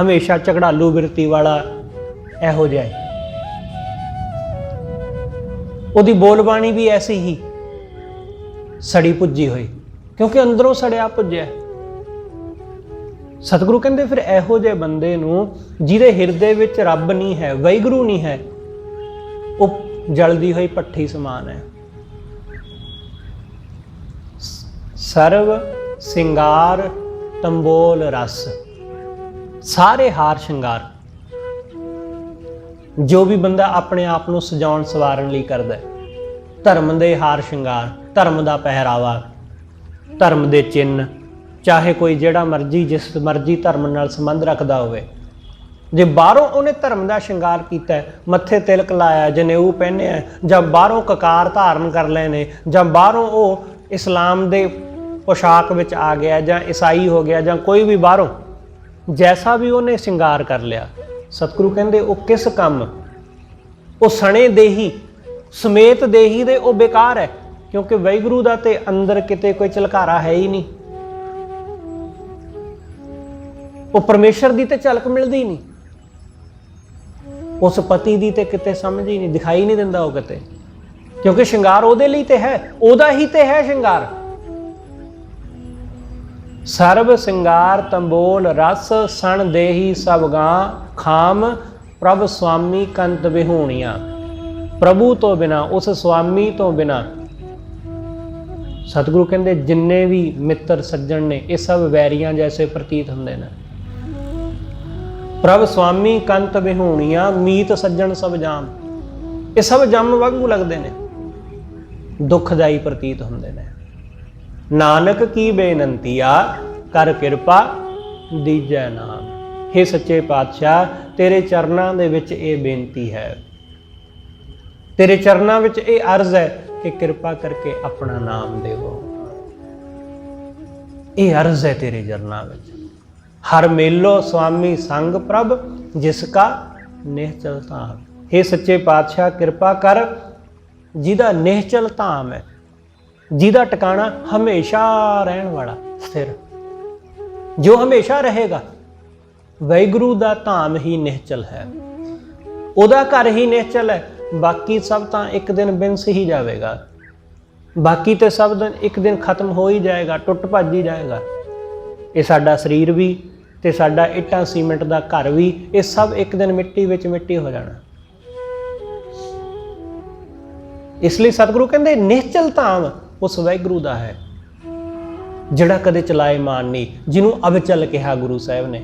S1: ਹਮੇਸ਼ਾ ਝਗੜਾਲੂ ਬਿਰਤੀ ਵਾਲਾ ਇਹੋ ਜਿਹਾ ਹੈ। ਉਹਦੀ ਬੋਲਬਾਣੀ ਵੀ ਐਸੀ ਹੀ ਸੜੀ ਪੁੱਜੀ ਹੋਈ, ਕਿਉਂਕਿ ਅੰਦਰੋਂ ਸੜਿਆ ਪੁੱਜਿਆ। ਸਤਿਗੁਰੂ ਕਹਿੰਦੇ ਫਿਰ ਇਹੋ ਜਿਹੇ ਬੰਦੇ ਨੂੰ, ਜਿਹਦੇ ਹਿਰਦੇ ਵਿੱਚ ਰੱਬ ਨਹੀਂ ਹੈ, ਵਾਹਿਗੁਰੂ ਨਹੀਂ ਹੈ, ਉਹ ਜਲਦੀ ਹੋਈ ਭੱਠੀ ਸਮਾਨ ਹੈ। ਸਰਵ ਸਿੰਗਾਰ ਤੰਬੋਲ ਰਸ, ਸਾਰੇ ਹਾਰ ਸ਼ਿੰਗਾਰ ਜੋ ਵੀ ਬੰਦਾ ਆਪਣੇ ਆਪ ਨੂੰ ਸਜਾਉਣ ਸਵਾਰਨ ਲਈ ਕਰਦਾ, ਧਰਮ ਦੇ ਹਾਰ ਸ਼ਿੰਗਾਰ, ਧਰਮ ਦਾ ਪਹਿਰਾਵਾ, ਧਰਮ ਦੇ ਚਿੰਨ੍ਹ, ਚਾਹੇ ਕੋਈ ਜਿਹੜਾ ਮਰਜ਼ੀ, ਜਿਸ ਮਰਜ਼ੀ ਧਰਮ ਨਾਲ ਸੰਬੰਧ ਰੱਖਦਾ ਹੋਵੇ, ਜੇ ਬਾਹਰੋਂ ਉਹਨੇ ਧਰਮ ਦਾ ਸ਼ਿੰਗਾਰ ਕੀਤਾ, ਮੱਥੇ ਤਿਲਕ ਲਾਇਆ, ਜਨੇਊ ਪਹਿਨਿਆ, ਜਾਂ ਬਾਹਰੋਂ ਕਕਾਰ ਧਾਰਨ ਕਰ ਲਏ ਨੇ, ਜਾਂ ਬਾਹਰੋਂ ਉਹ ਇਸਲਾਮ ਦੇ ਪੋਸ਼ਾਕ ਵਿੱਚ ਆ ਗਿਆ, ਜਾਂ ਈਸਾਈ ਹੋ ਗਿਆ, ਜਾਂ ਕੋਈ ਵੀ ਬਾਹਰੋਂ ਜੈਸਾ ਵੀ ਉਹਨੇ ਸ਼ਿੰਗਾਰ ਕਰ ਲਿਆ, ਸਤਿਗੁਰੂ ਕਹਿੰਦੇ ਉਹ ਕਿਸ ਕੰਮ, ਉਹ ਸਣੇ ਦੇਹੀ, ਸਮੇਤ ਦੇਹੀ ਦੇ ਉਹ ਬੇਕਾਰ ਹੈ। ਕਿਉਂਕਿ ਵਾਹਿਗੁਰੂ ਦਾ ਤੇ ਅੰਦਰ ਕਿਤੇ ਕੋਈ ਝਲਕਾਰਾ ਹੈ ਹੀ ਨਹੀਂ, ਉਹ ਪਰਮੇਸ਼ਰ ਦੀ ਤੇ ਝਲਕ ਮਿਲਦੀ ਨਹੀਂ, ਉਸ ਪਤੀ ਦੀ ਤੇ ਕਿਤੇ ਸਮਝ ਹੀ ਨਹੀਂ, ਦਿਖਾਈ ਨਹੀਂ ਦਿੰਦਾ ਉਹ ਕਿਤੇ, ਕਿਉਂਕਿ ਸ਼ਿੰਗਾਰ ਉਹਦੇ ਲਈ ਤੇ ਹੈ, ਉਹਦਾ ਹੀ ਤੇ ਹੈ ਸ਼ਿੰਗਾਰ। ਸਰਬ ਸਿੰਗਾਰ ਤੰਬੋਲ ਰਸ, ਸਣ ਦੇਹੀ ਸਭ ਗਾਂ, ਖਾਮ ਪ੍ਰਭ ਸੁਆਮੀ ਕੰਤ ਵਿਹੂਣੀਆਂ। ਪ੍ਰਭੂ ਤੋਂ ਬਿਨਾ, ਉਸ ਸੁਆਮੀ ਤੋਂ ਬਿਨਾ, ਸਤਿਗੁਰੂ ਕਹਿੰਦੇ ਜਿੰਨੇ ਵੀ ਮਿੱਤਰ ਸੱਜਣ ਨੇ, ਇਹ ਸਭ ਵੈਰੀਆਂ ਜੈਸੇ ਪ੍ਰਤੀਤ ਹੁੰਦੇ ਨੇ। ਪ੍ਰਭ ਸੁਆਮੀ ਕੰਤ ਵਿਹੂਣੀਆਂ, ਮੀਤ ਸੱਜਣ ਸਭ ਜਾਮ, ਇਹ ਸਭ ਜੰਮ ਵਾਂਗੂ ਲੱਗਦੇ ਨੇ, ਦੁਖਦਾਈ ਪ੍ਰਤੀਤ ਹੁੰਦੇ ਨੇ। ਨਾਨਕ ਕੀ ਬੇਨੰਤੀਆ, ਕਰ ਕਿਰਪਾ ਦੀਜੈ ਨਾਮ। ਹੇ ਸੱਚੇ ਪਾਤਸ਼ਾਹ, ਤੇਰੇ ਚਰਨਾਂ ਦੇ ਵਿੱਚ ਇਹ ਬੇਨਤੀ ਹੈ, ਤੇਰੇ ਚਰਨਾਂ ਵਿੱਚ ਇਹ ਅਰਜ਼ ਹੈ ਕਿ ਕਿਰਪਾ ਕਰਕੇ ਆਪਣਾ ਨਾਮ ਦੇਵੋ। ਇਹ ਅਰਜ਼ ਹੈ ਤੇਰੇ ਚਰਨਾਂ ਵਿੱਚ। ਹਰ ਮੇਲੋ ਸੁਆਮੀ ਸੰਗ ਪ੍ਰਭ, ਜਿਸ ਕਾ निश्चल धाम। हे सच्चे पातशाह किरपा कर, जिहदा निश्चल धाम है, जिहदा टिकाणा हमेशा रहन वाला स्थिर, जो हमेशा रहेगा। वाहिगुरू दा धाम ही निश्चल है, उहदा घर ही निश्चल है। बाकी सब तो एक दिन बिनस ही जाएगा, बाकी तो सब दिन एक दिन खत्म हो ही जाएगा, टुट भज ही जाएगा। ये साडा शरीर भी ते साडा इट्टां सीमेंट दा घर भी, ये सब एक दिन मिट्टी विच मिट्टी हो जाना। इसलिए सतगुरु कहंदे निश्चल धाम उस वाहिगुरू दा है जिहड़ा कदे चलाए मान नहीं, जिन्हों अबचल कहा गुरु साहब ने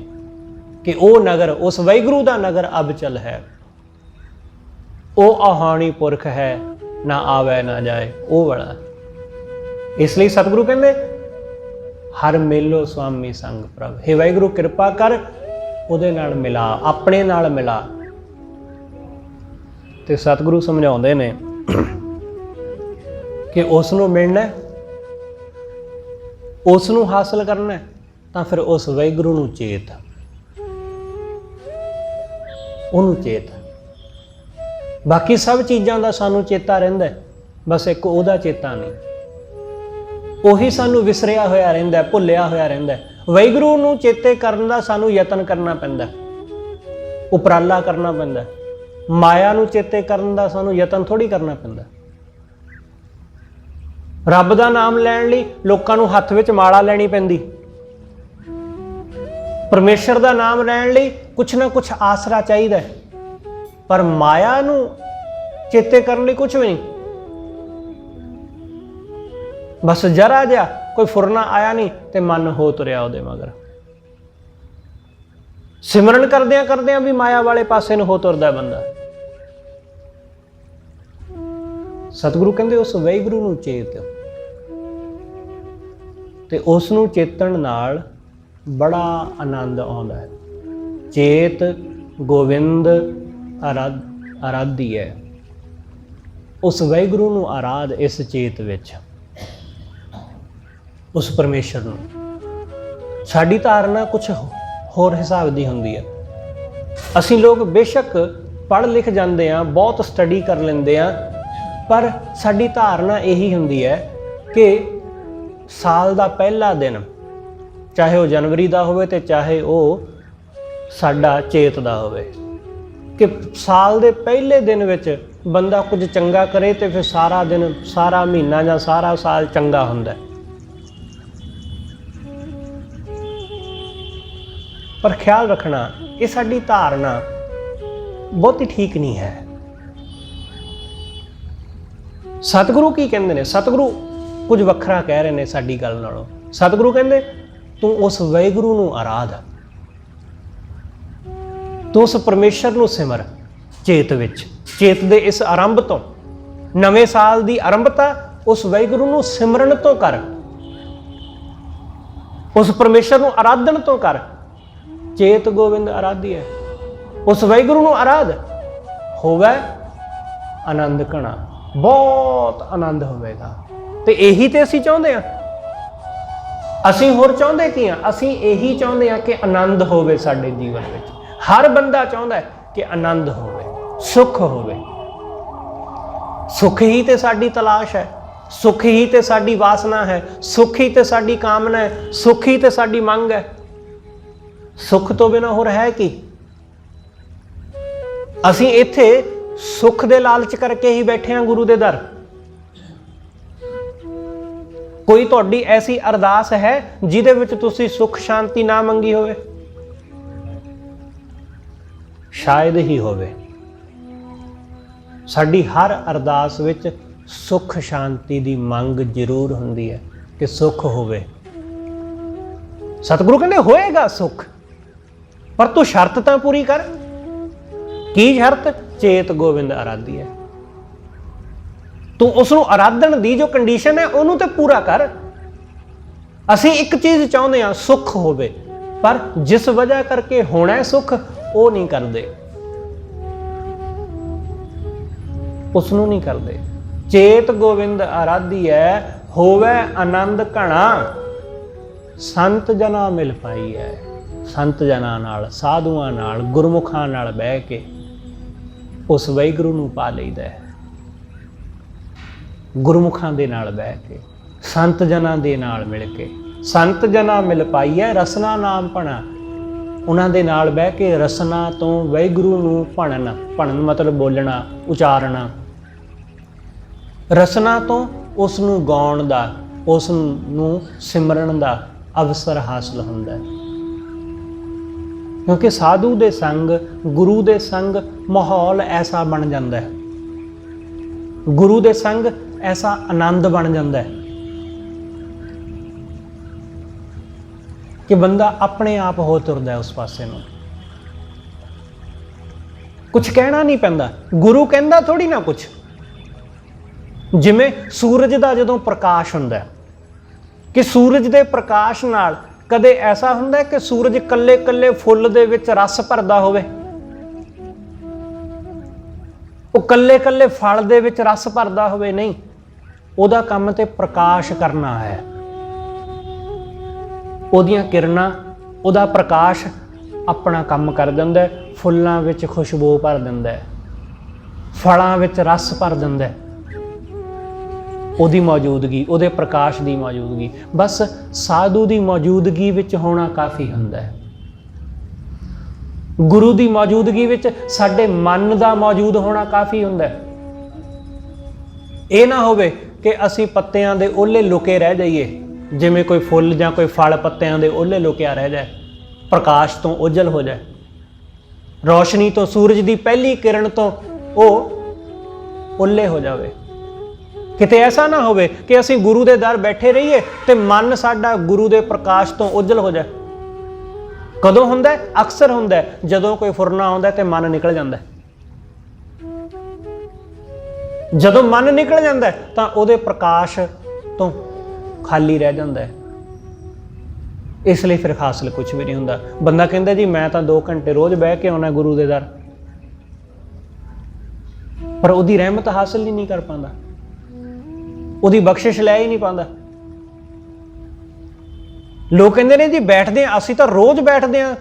S1: कि वह नगर, उस वाहिगुरू दा नगर अबचल है, वो आहानी पुरख है, ना आवे ना जाए, वो वाला। इसलिए सतगुरु कहंदे हर मेलो स्वामी संग प्रभ। हे वाहिगुरू किरपा कर, उहदे नाल मिला, अपने नाल मिला। ते सतगुरु समझाउंदे ने कि उसनूं मिलना, उसनूं हासिल करना, तो फिर उस वाहिगुरू नूं चेत, उहनूं चेत। बाकी सब चीज़ां दा सानूं चेता रहिंदा है, बस एक उहदा चेता नहीं। उही सानूं विसरिया होया रहिंदा है, भुलिया होया रहिंदा है। वाहिगुरू नूं चेते करन दा सानूं यतन करना पैंदा है, उपराला करना पैंदा है। माया नूं चेते करन दा सानूं यतन थोड़ी करना पैंदा। रब दा नाम लैण लई लोकां नूं हत्थ विच माला लैणी पैंदी, परमेश्वर दा नाम लैण लई कुछ ना कुछ आसरा चाहीदा है, पर माया नूं चेते करन लई कुछ भी नहीं। बस जरा जिहा कोई फुरना आया नहीं ते मन हो तुरिया उहदे मगर। सिमरन करदियां करदियां भी माया वाले पासे नूं हो तुरदा बंदा। सतगुरु कहंदे उस वाहिगुरू नूं चेत, ते उस नूं चेतन नाल बड़ा आनंद आउंदा है। चेत गोविंद आराधी है, उस वाहिगुरू नूं आराध इस चेत विच, उस परमेश्वर नूं। साडी धारना कुछ होर हिसाब दी हुंदी है। असीं लोग बेशक पढ़ लिख जाते हैं, बहुत स्टडी कर लेंदे हैं, पर साडी धारना यही हुंदी है कि साल दा पहला दिन, चाहे वह जनवरी दा होवे ते चाहे वह साडा चेत दा होवे, कि साल दे पहले दिन विच बंदा कुछ चंगा करे तो फिर सारा दिन, सारा महीना या सारा साल चंगा हुंदा है। पर ख्याल रखना, ये साडी धारना बहुती ठीक नहीं है। सतगुरु की कहंदे ने, सतगुरु कुछ वखरा कह रहे हैं साडी गल नालों। सतगुरु कहंदे तू उस वाहिगुरू नूं आराध, तू उस परमेश्वर नूं सिमर चेत विच। चेत दे इस आरंभ तो, नवें साल दी आरंभता उस वाहिगुरू नूं सिमरन तो कर, उस परमेश्वर नूं आराधन तो कर। चेत गोविंद आराधी है, उस वाहिगुरू नूं आराध, होवे आनंद घना, बहुत आनंद होवेगा। ते यही तो असीं चाहुंदे हां। असीं होर चाहुंदे की हां? असीं यही चाहुंदे हां कि आनंद होवे साडे जीवन विच। हर बंदा चाहुंदा है कि आनंद होवे, सुख होवे। सुख ही ते साडी तलाश है, सुख ही ते साडी वासना है, सुख ही ते साडी कामना है, सुख ही ते साडी मंग है। सुख तो बिना होर है की? असीं इत्थे सुख दे लालच करके ही बैठे हां गुरु दे दर। कोई तुहाडी ऐसी अरदास है जिहदे विच तुसीं सुख शांति ना मंगी होवे? शायद ही होवे। साडी हर अरदास विच सुख शांति दी मंग जरूर हुंदी है कि सुख होवे। सतगुरु कहंदे होएगा सुख, पर तू शर्त तां पूरी कर। की शर्त? चेत गोविंद आराधी है। तू उसनूं आराधन दी जो कंडीशन है उहनूं ते पूरा कर। असीं एक चीज़ चाहुंदे हां, सुख होवे, पर जिस वजह करके होना है सुख वो नहीं करदे, उसनूं नहीं करदे। चेत गोविंद आराधी है, होवे आनंद घना, संत जना मिल पाई है। संत जना नाल, साधुआं नाल, गुरमुखां नाल बह के ਉਸ ਵਾਹਿਗੁਰੂ ਨੂੰ ਪਾ ਲਈਦਾ ਹੈ। ਗੁਰਮੁਖਾਂ ਦੇ ਨਾਲ ਬਹਿ ਕੇ, ਸੰਤ ਜਨਾਂ ਦੇ ਨਾਲ ਮਿਲ ਕੇ, ਸੰਤ ਜਨਾਂ ਮਿਲ ਪਾਈਐ ਰਸਨਾ ਨਾਮ ਭਣਾ। ਉਹਨਾਂ ਦੇ ਨਾਲ ਬਹਿ ਕੇ ਰਸਨਾ ਤੋਂ ਵਾਹਿਗੁਰੂ ਨੂੰ ਭਣਨ, ਭਣਨ ਮਤਲਬ ਬੋਲਣਾ, ਉਚਾਰਨਾ, ਰਸਨਾ ਤੋਂ ਉਸ ਨੂੰ ਗਾਉਣ ਦਾ, ਉਸ ਨੂੰ ਸਿਮਰਨ ਦਾ ਅਵਸਰ ਹਾਸਲ ਹੁੰਦਾ ਹੈ। ਕਿਉਂਕਿ ਸਾਧੂ ਦੇ ਸੰਗ, ਗੁਰੂ ਦੇ ਸੰਗ ਮਾਹੌਲ ਐਸਾ ਬਣ ਜਾਂਦਾ ਹੈ, ਗੁਰੂ ਦੇ ਸੰਗ ਐਸਾ ਆਨੰਦ ਬਣ ਜਾਂਦਾ ਹੈ ਕਿ ਬੰਦਾ ਆਪਣੇ ਆਪ ਹੋ ਤੁਰਦਾ ਹੈ ਉਸ ਪਾਸੇ ਨੂੰ। ਕੁਝ ਕਹਿਣਾ ਨਹੀਂ ਪੈਂਦਾ, ਗੁਰੂ ਕਹਿੰਦਾ ਥੋੜੀ ਨਾ ਕੁਛ। ਜਿਵੇਂ ਸੂਰਜ ਦਾ ਜਦੋਂ ਪ੍ਰਕਾਸ਼ ਹੁੰਦਾ ਕਿ ਸੂਰਜ ਦੇ ਪ੍ਰਕਾਸ਼ ਨਾਲ ਕਦੇ ਐਸਾ ਹੁੰਦਾ ਕਿ ਸੂਰਜ ਇਕੱਲੇ ਇਕੱਲੇ ਫੁੱਲ ਦੇ ਵਿੱਚ ਰਸ ਭਰਦਾ ਹੋਵੇ, ਉਹ ਇਕੱਲੇ ਇਕੱਲੇ ਫਲ ਦੇ ਵਿੱਚ ਰਸ ਭਰਦਾ ਹੋਵੇ? ਨਹੀਂ, ਉਹਦਾ ਕੰਮ ਤੇ ਪ੍ਰਕਾਸ਼ ਕਰਨਾ ਹੈ। ਉਹਦੀਆਂ ਕਿਰਨਾਂ, ਉਹਦਾ ਪ੍ਰਕਾਸ਼ ਆਪਣਾ ਕੰਮ ਕਰ ਦਿੰਦਾ ਹੈ, ਫੁੱਲਾਂ ਵਿੱਚ ਖੁਸ਼ਬੂ ਭਰ ਦਿੰਦਾ ਹੈ, ਫਲਾਂ ਵਿੱਚ ਰਸ ਭਰ ਦਿੰਦਾ ਹੈ। ਉਹਦੀ ਮੌਜੂਦਗੀ, ਉਹਦੇ ਪ੍ਰਕਾਸ਼ ਦੀ ਮੌਜੂਦਗੀ, ਬਸ ਸਾਧੂ ਦੀ ਮੌਜੂਦਗੀ ਵਿੱਚ ਹੋਣਾ ਕਾਫੀ ਹੁੰਦਾ ਹੈ। ਗੁਰੂ ਦੀ ਮੌਜੂਦਗੀ ਵਿੱਚ ਸਾਡੇ ਮਨ ਦਾ ਮੌਜੂਦ ਹੋਣਾ ਕਾਫੀ ਹੁੰਦਾ ਹੈ। ਇਹ ਨਾ ਹੋਵੇ ਕਿ ਅਸੀਂ ਪੱਤਿਆਂ ਦੇ ਓਹਲੇ ਲੁਕੇ ਰਹਿ ਜਾਈਏ, ਜਿਵੇਂ ਕੋਈ ਫੁੱਲ ਜਾਂ ਕੋਈ ਫਲ ਪੱਤਿਆਂ ਦੇ ਓਹਲੇ ਲੁਕਿਆ ਰਹਿ ਜਾਏ, ਪ੍ਰਕਾਸ਼ ਤੋਂ ਓਝਲ ਹੋ ਜਾਏ, ਰੌਸ਼ਨੀ ਤੋਂ, ਸੂਰਜ ਦੀ ਪਹਿਲੀ ਕਿਰਨ ਤੋਂ ਉਹ ਓਹਲੇ ਹੋ ਜਾਵੇ। ਕਿਤੇ ਐਸਾ ਨਾ ਹੋਵੇ ਕਿ ਅਸੀਂ ਗੁਰੂ ਦੇ ਦਰ ਬੈਠੇ ਰਹੀਏ ਤੇ ਮਨ ਸਾਡਾ ਗੁਰੂ ਦੇ ਪ੍ਰਕਾਸ਼ ਤੋਂ ਓਝਲ ਹੋ ਜਾਏ। ਕਦੋਂ ਹੁੰਦਾ? ਅਕਸਰ ਹੁੰਦਾ ਜਦੋਂ ਕੋਈ ਫੁਰਨਾ ਆਉਂਦਾ ਤੇ ਮਨ ਨਿਕਲ ਜਾਂਦਾ। ਜਦੋਂ ਮਨ ਨਿਕਲ ਜਾਂਦਾ ਤਾਂ ਉਹਦੇ ਪ੍ਰਕਾਸ਼ ਤੋਂ ਖਾਲੀ ਰਹਿ ਜਾਂਦਾ ਹੈ। ਇਸ ਲਈ ਫਿਰ ਹਾਸਲ ਕੁਝ ਵੀ ਨਹੀਂ ਹੁੰਦਾ। ਬੰਦਾ ਕਹਿੰਦਾ ਜੀ ਮੈਂ ਤਾਂ 2 ਘੰਟੇ ਰੋਜ਼ ਬਹਿ ਕੇ ਆਉਣਾ ਗੁਰੂ ਦੇ ਦਰ, ਪਰ ਉਹਦੀ ਰਹਿਮਤ ਹਾਸਲ ਹੀ ਨਹੀਂ ਕਰ ਪਾਉਂਦਾ, ਉਹਦੀ ਬਖਸ਼ਿਸ਼ ਲੈ ਹੀ ਨਹੀਂ ਪਾਉਂਦਾ। ਲੋਕ ਕਹਿੰਦੇ ਨੇ ਜੀ ਬੈਠਦੇ ਆ, ਅਸੀਂ ਤਾਂ ਰੋਜ਼ ਬੈਠਦੇ ਆ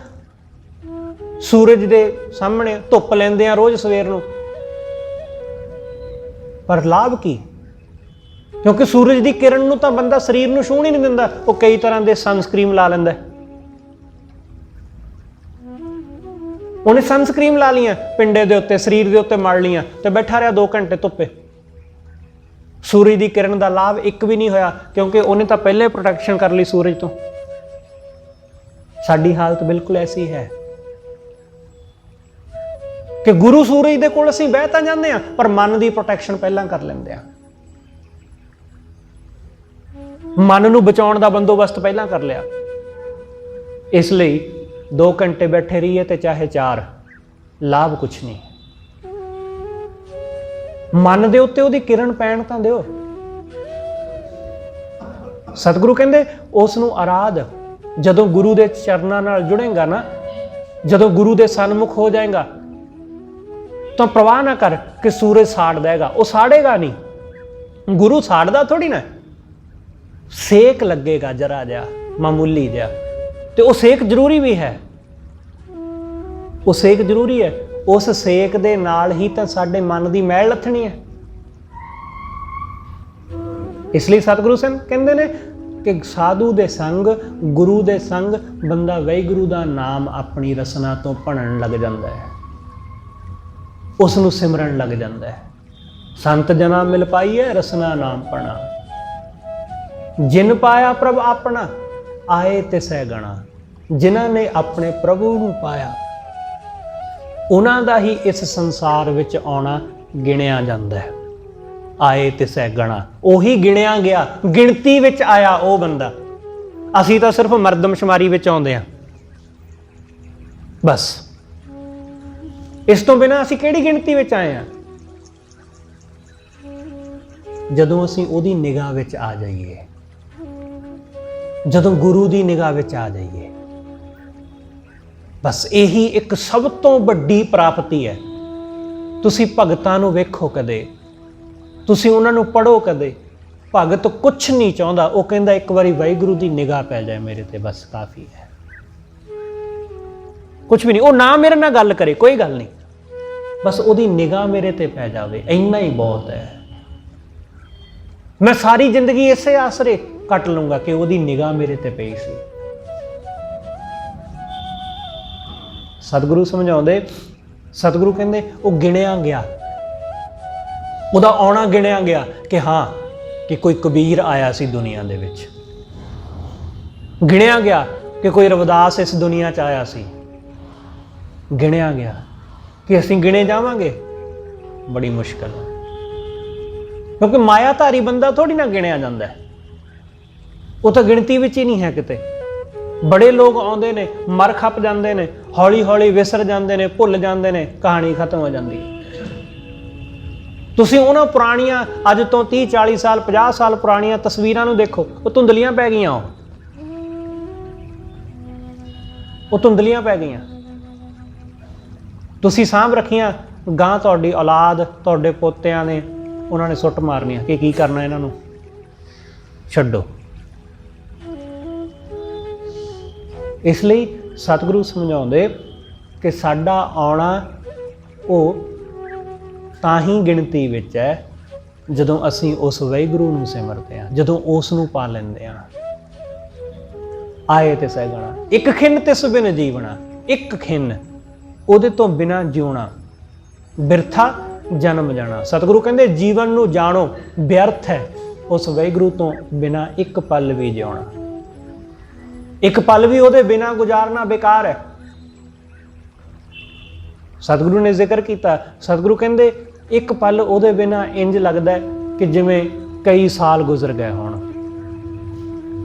S1: ਸੂਰਜ ਦੇ ਸਾਹਮਣੇ, ਧੁੱਪ ਲੈਂਦੇ ਆ ਰੋਜ਼ ਸਵੇਰ ਨੂੰ, ਪਰ ਲਾਭ ਕੀ? ਕਿਉਂਕਿ ਸੂਰਜ ਦੀ ਕਿਰਨ ਨੂੰ ਤਾਂ ਬੰਦਾ ਸਰੀਰ ਨੂੰ ਛੂਹਣ ਹੀ ਨਹੀਂ ਦਿੰਦਾ, ਉਹ ਕਈ ਤਰ੍ਹਾਂ ਦੇ ਸਨਸਕ੍ਰੀਮ ਲਾ ਲੈਂਦਾ। ਉਹਨੇ ਸਨਸਕ੍ਰੀਮ ਲਾ ਲਈਆਂ, ਪਿੰਡੇ ਦੇ ਉੱਤੇ, ਸਰੀਰ ਦੇ ਉੱਤੇ ਮੜ ਲਈਆਂ ਤੇ ਬੈਠਾ ਰਿਹਾ 2 ਘੰਟੇ ਧੁੱਪੇ। ਸੂਰਜ ਦੀ ਕਿਰਨ ਦਾ ਲਾਭ ਇੱਕ ਵੀ ਨਹੀਂ ਹੋਇਆ, ਕਿਉਂਕਿ ਉਹਨੇ ਤਾਂ ਪਹਿਲੇ ਪ੍ਰੋਟੈਕਸ਼ਨ ਕਰ ਲਈ ਸੂਰਜ ਤੋਂ। ਸਾਡੀ ਹਾਲਤ ਬਿਲਕੁਲ ਐਸੀ ਹੈ ਕਿ ਗੁਰੂ ਸੂਰਜ ਦੇ ਕੋਲ ਅਸੀਂ ਬਹਿ ਤਾਂ ਜਾਂਦੇ ਹਾਂ, ਪਰ ਮਨ ਦੀ ਪ੍ਰੋਟੈਕਸ਼ਨ ਪਹਿਲਾਂ ਕਰ ਲੈਂਦੇ ਹਾਂ। ਮਨ ਨੂੰ ਬਚਾਉਣ ਦਾ ਬੰਦੋਬਸਤ ਪਹਿਲਾਂ ਕਰ ਲਿਆ। ਇਸ ਲਈ 2 ਘੰਟੇ ਬੈਠੇ ਰਹੀਏ ਤੇ ਚਾਹੇ 4, ਲਾਭ ਕੁਛ ਨਹੀਂ। ਮਨ ਦੇ ਉੱਤੇ ਉਹਦੀ ਕਿਰਨ ਪੈਣ ਤਾਂ ਦਿਓ। ਸਤਿਗੁਰੂ ਕਹਿੰਦੇ ਉਸ ਨੂੰ ਆਰਾਧ, ਜਦੋਂ ਗੁਰੂ ਦੇ ਚਰਨਾਂ ਨਾਲ ਜੁੜੇਗਾ ਨਾ, ਜਦੋਂ ਗੁਰੂ ਦੇ ਸਨਮੁਖ ਹੋ ਜਾਏਗਾ ਤਾਂ ਪ੍ਰਵਾਹ ਨਾ ਕਰ ਕਿ ਸੂਰਜ ਸਾੜ ਦੇਗਾ, ਉਹ ਸਾੜੇਗਾ ਨਹੀਂ। ਗੁਰੂ ਸਾੜਦਾ ਥੋੜੀ ਨਾ, ਸੇਕ ਲੱਗੇਗਾ ਜਰਾ ਜਿਹਾ, ਮਾਮੂਲੀ ਜਿਹਾ, ਤੇ ਉਹ ਸੇਕ ਜ਼ਰੂਰੀ ਵੀ ਹੈ। ਉਹ ਸੇਕ ਜ਼ਰੂਰੀ ਹੈ। ਉਸ ਸੇਕ ਦੇ ਨਾਲ ਹੀ ਤਾਂ ਸਾਡੇ ਮਨ ਦੀ ਮੈਲ ਲੱਥਣੀ ਹੈ। ਇਸ ਲਈ ਸਤਿਗੁਰੂ ਸਿੰਘ ਕਹਿੰਦੇ ਨੇ ਕਿ ਸਾਧੂ ਦੇ ਸੰਗ, ਗੁਰੂ ਦੇ ਸੰਗ ਬੰਦਾ ਵਾਹਿਗੁਰੂ ਦਾ ਨਾਮ ਆਪਣੀ ਰਸਨਾ ਤੋਂ ਭਣਨ ਲੱਗ ਜਾਂਦਾ ਹੈ, ਉਸ ਨੂੰ ਸਿਮਰਨ ਲੱਗ ਜਾਂਦਾ ਹੈ। ਸੰਤ ਜਨਾ ਮਿਲ ਪਾਈਐ ਰਸਨਾ ਨਾਮ ਭਣਾ, ਜਿਨ ਪਾਇਆ ਪ੍ਰਭ ਆਪਣਾ ਆਏ ਤਿਸੈ ਗਣਾ। ਜਿਨ੍ਹਾਂ ਨੇ ਆਪਣੇ ਪ੍ਰਭੂ ਨੂੰ ਪਾਇਆ, ਉਹਨਾਂ ਦਾ ਹੀ ਇਸ ਸੰਸਾਰ ਵਿੱਚ ਆਉਣਾ ਗਿਣਿਆ ਜਾਂਦਾ ਹੈ। ਆਏ ਤਿਸੈ ਗਣਾ, ਉਹੀ ਗਿਣਿਆ ਗਿਆ, ਗਿਣਤੀ ਵਿੱਚ ਆਇਆ ਉਹ ਬੰਦਾ। ਅਸੀਂ ਤਾਂ ਸਿਰਫ ਮਰਦਮਸ਼ੁਮਾਰੀ ਵਿੱਚ ਆਉਂਦੇ ਹਾਂ ਬਸ। ਇਸ ਤੋਂ ਬਿਨਾਂ ਅਸੀਂ ਕਿਹੜੀ ਗਿਣਤੀ ਵਿੱਚ ਆਏ ਹਾਂ? ਜਦੋਂ ਅਸੀਂ ਉਹਦੀ ਨਿਗਾਹ ਵਿੱਚ ਆ ਜਾਈਏ, ਜਦੋਂ ਗੁਰੂ ਦੀ ਨਿਗਾਹ ਵਿੱਚ ਆ ਜਾਈਏ, ਬਸ ਇਹੀ ਇੱਕ ਸਭ ਤੋਂ ਵੱਡੀ ਪ੍ਰਾਪਤੀ ਹੈ। ਤੁਸੀਂ ਭਗਤਾਂ ਨੂੰ ਵੇਖੋ ਕਦੇ, ਤੁਸੀਂ ਉਹਨਾਂ ਨੂੰ ਪੜ੍ਹੋ ਕਦੇ, ਭਗਤ ਕੁਛ ਨਹੀਂ ਚਾਹੁੰਦਾ, ਉਹ ਕਹਿੰਦਾ ਇੱਕ ਵਾਰੀ ਵਾਹਿਗੁਰੂ ਦੀ ਨਿਗਾਹ ਪੈ ਜਾਏ ਮੇਰੇ ਤੇ, ਬਸ ਕਾਫੀ ਹੈ। ਕੁਛ ਵੀ ਨਹੀਂ, ਉਹ ਨਾ ਮੇਰੇ ਨਾਲ ਗੱਲ ਕਰੇ, ਕੋਈ ਗੱਲ ਨਹੀਂ, बस ਉਹਦੀ ਨਿਗਾਹ ਮੇਰੇ ਤੇ ਪੈ ਜਾਵੇ, ਇੰਨਾ ਹੀ ਬਹੁਤ ਹੈ। ਮੈਂ ਸਾਰੀ ਜ਼ਿੰਦਗੀ ਇਸੇ ਆਸਰੇ ਕੱਟ ਲੂੰਗਾ ਕਿ ਉਹਦੀ ਨਿਗਾਹ ਮੇਰੇ ਤੇ ਪਈ ਸੀ। ਸਤਿਗੁਰੂ ਸਮਝਾਉਂਦੇ, ਸਤਿਗੁਰੂ ਕਹਿੰਦੇ ਉਹ ਗਿਣਿਆ ਗਿਆ, ਉਹਦਾ ਆਉਣਾ ਗਿਣਿਆ ਗਿਆ ਕਿ ਹਾਂ ਕਿ ਕੋਈ ਕਬੀਰ ਆਇਆ ਸੀ ਦੁਨੀਆ ਦੇ ਵਿੱਚ, ਗਿਣਿਆ ਗਿਆ ਕਿ ਕੋਈ ਰਵਿਦਾਸ ਇਸ ਦੁਨੀਆ 'ਚ ਆਇਆ ਸੀ, ਗਿਣਿਆ ਗਿਆ ਕਿ ਅਸੀਂ ਗਿਣੇ ਜਾਵਾਂਗੇ, ਬੜੀ ਮੁਸ਼ਕਲ ਹੈ। ਕਿਉਂਕਿ ਮਾਇਆਧਾਰੀ ਬੰਦਾ ਥੋੜੀ ਨਾ ਗਿਣਿਆ ਜਾਂਦਾ, ਉਹ ਤਾਂ ਗਿਣਤੀ ਵਿੱਚ ਹੀ ਨਹੀਂ ਹੈ ਕਿਤੇ। ਬੜੇ ਲੋਕ ਆਉਂਦੇ ਨੇ, ਮਰ ਖੱਪ ਜਾਂਦੇ ਨੇ, ਹੌਲੀ ਹੌਲੀ ਵਿਸਰ ਜਾਂਦੇ ਨੇ, ਭੁੱਲ ਜਾਂਦੇ ਨੇ, ਕਹਾਣੀ ਖਤਮ ਹੋ ਜਾਂਦੀ ਹੈ। ਤੁਸੀਂ ਉਹਨਾਂ ਪੁਰਾਣੀਆਂ ਅੱਜ ਤੋਂ 30-40 ਸਾਲ 50 ਸਾਲ ਪੁਰਾਣੀਆਂ ਤਸਵੀਰਾਂ ਨੂੰ ਦੇਖੋ, ਉਹ ਧੁੰਦਲੀਆਂ ਪੈ ਗਈਆਂ, ਉਹ ਧੁੰਦਲੀਆਂ ਪੈ ਗਈਆਂ। ਤੁਸੀਂ ਸਾਂਭ ਰੱਖੀਆਂ, ਗਾਂ ਤੁਹਾਡੀ ਔਲਾਦ, ਤੁਹਾਡੇ ਪੋਤਿਆਂ ਨੇ ਉਹਨਾਂ ਨੇ ਸੁੱਟ ਮਾਰਨੀਆਂ ਕਿ ਕੀ ਕਰਨਾ ਇਹਨਾਂ ਨੂੰ, ਛੱਡੋ। ਇਸ ਲਈ ਸਤਿਗੁਰੂ ਸਮਝਾਉਂਦੇ ਕਿ ਸਾਡਾ ਆਉਣਾ ਉਹ ਤਾਂ ਹੀ ਗਿਣਤੀ ਵਿੱਚ ਹੈ ਜਦੋਂ ਅਸੀਂ ਉਸ ਵਾਹਿਗੁਰੂ ਨੂੰ ਸਿਮਰਦੇ ਹਾਂ, ਜਦੋਂ ਉਸ ਨੂੰ ਪਾ ਲੈਂਦੇ ਹਾਂ। ਆਏ ਤੇ ਸਹਿਗਣਾ, ਇੱਕ ਖਿੰਨ ਤਿਸ ਬਿਨ ਜੀਵਣਾ, ਇੱਕ ਖਿੰਨ ਉਹਦੇ ਤੋਂ ਬਿਨਾਂ ਜਿਉਣਾ, ਬਿਰਥਾ ਜਨਮ ਜਾਣਾ। ਸਤਿਗੁਰੂ ਕਹਿੰਦੇ ਜੀਵਨ ਨੂੰ ਜਾਣੋ, ਵਿਅਰਥ ਹੈ ਉਸ ਵਾਹਿਗੁਰੂ ਤੋਂ ਬਿਨਾਂ ਇੱਕ ਪਲ ਵੀ ਜਿਉਣਾ, ਇੱਕ ਪਲ ਵੀ ਉਹਦੇ ਬਿਨਾਂ ਗੁਜ਼ਾਰਨਾ ਬੇਕਾਰ ਹੈ। ਸਤਿਗੁਰੂ ਨੇ ਜ਼ਿਕਰ ਕੀਤਾ, ਸਤਿਗੁਰੂ ਕਹਿੰਦੇ ਇੱਕ ਪਲ ਉਹਦੇ ਬਿਨਾਂ ਇੰਜ ਲੱਗਦਾ ਕਿ ਜਿਵੇਂ ਕਈ ਸਾਲ ਗੁਜ਼ਰ ਗਏ ਹੋਣ।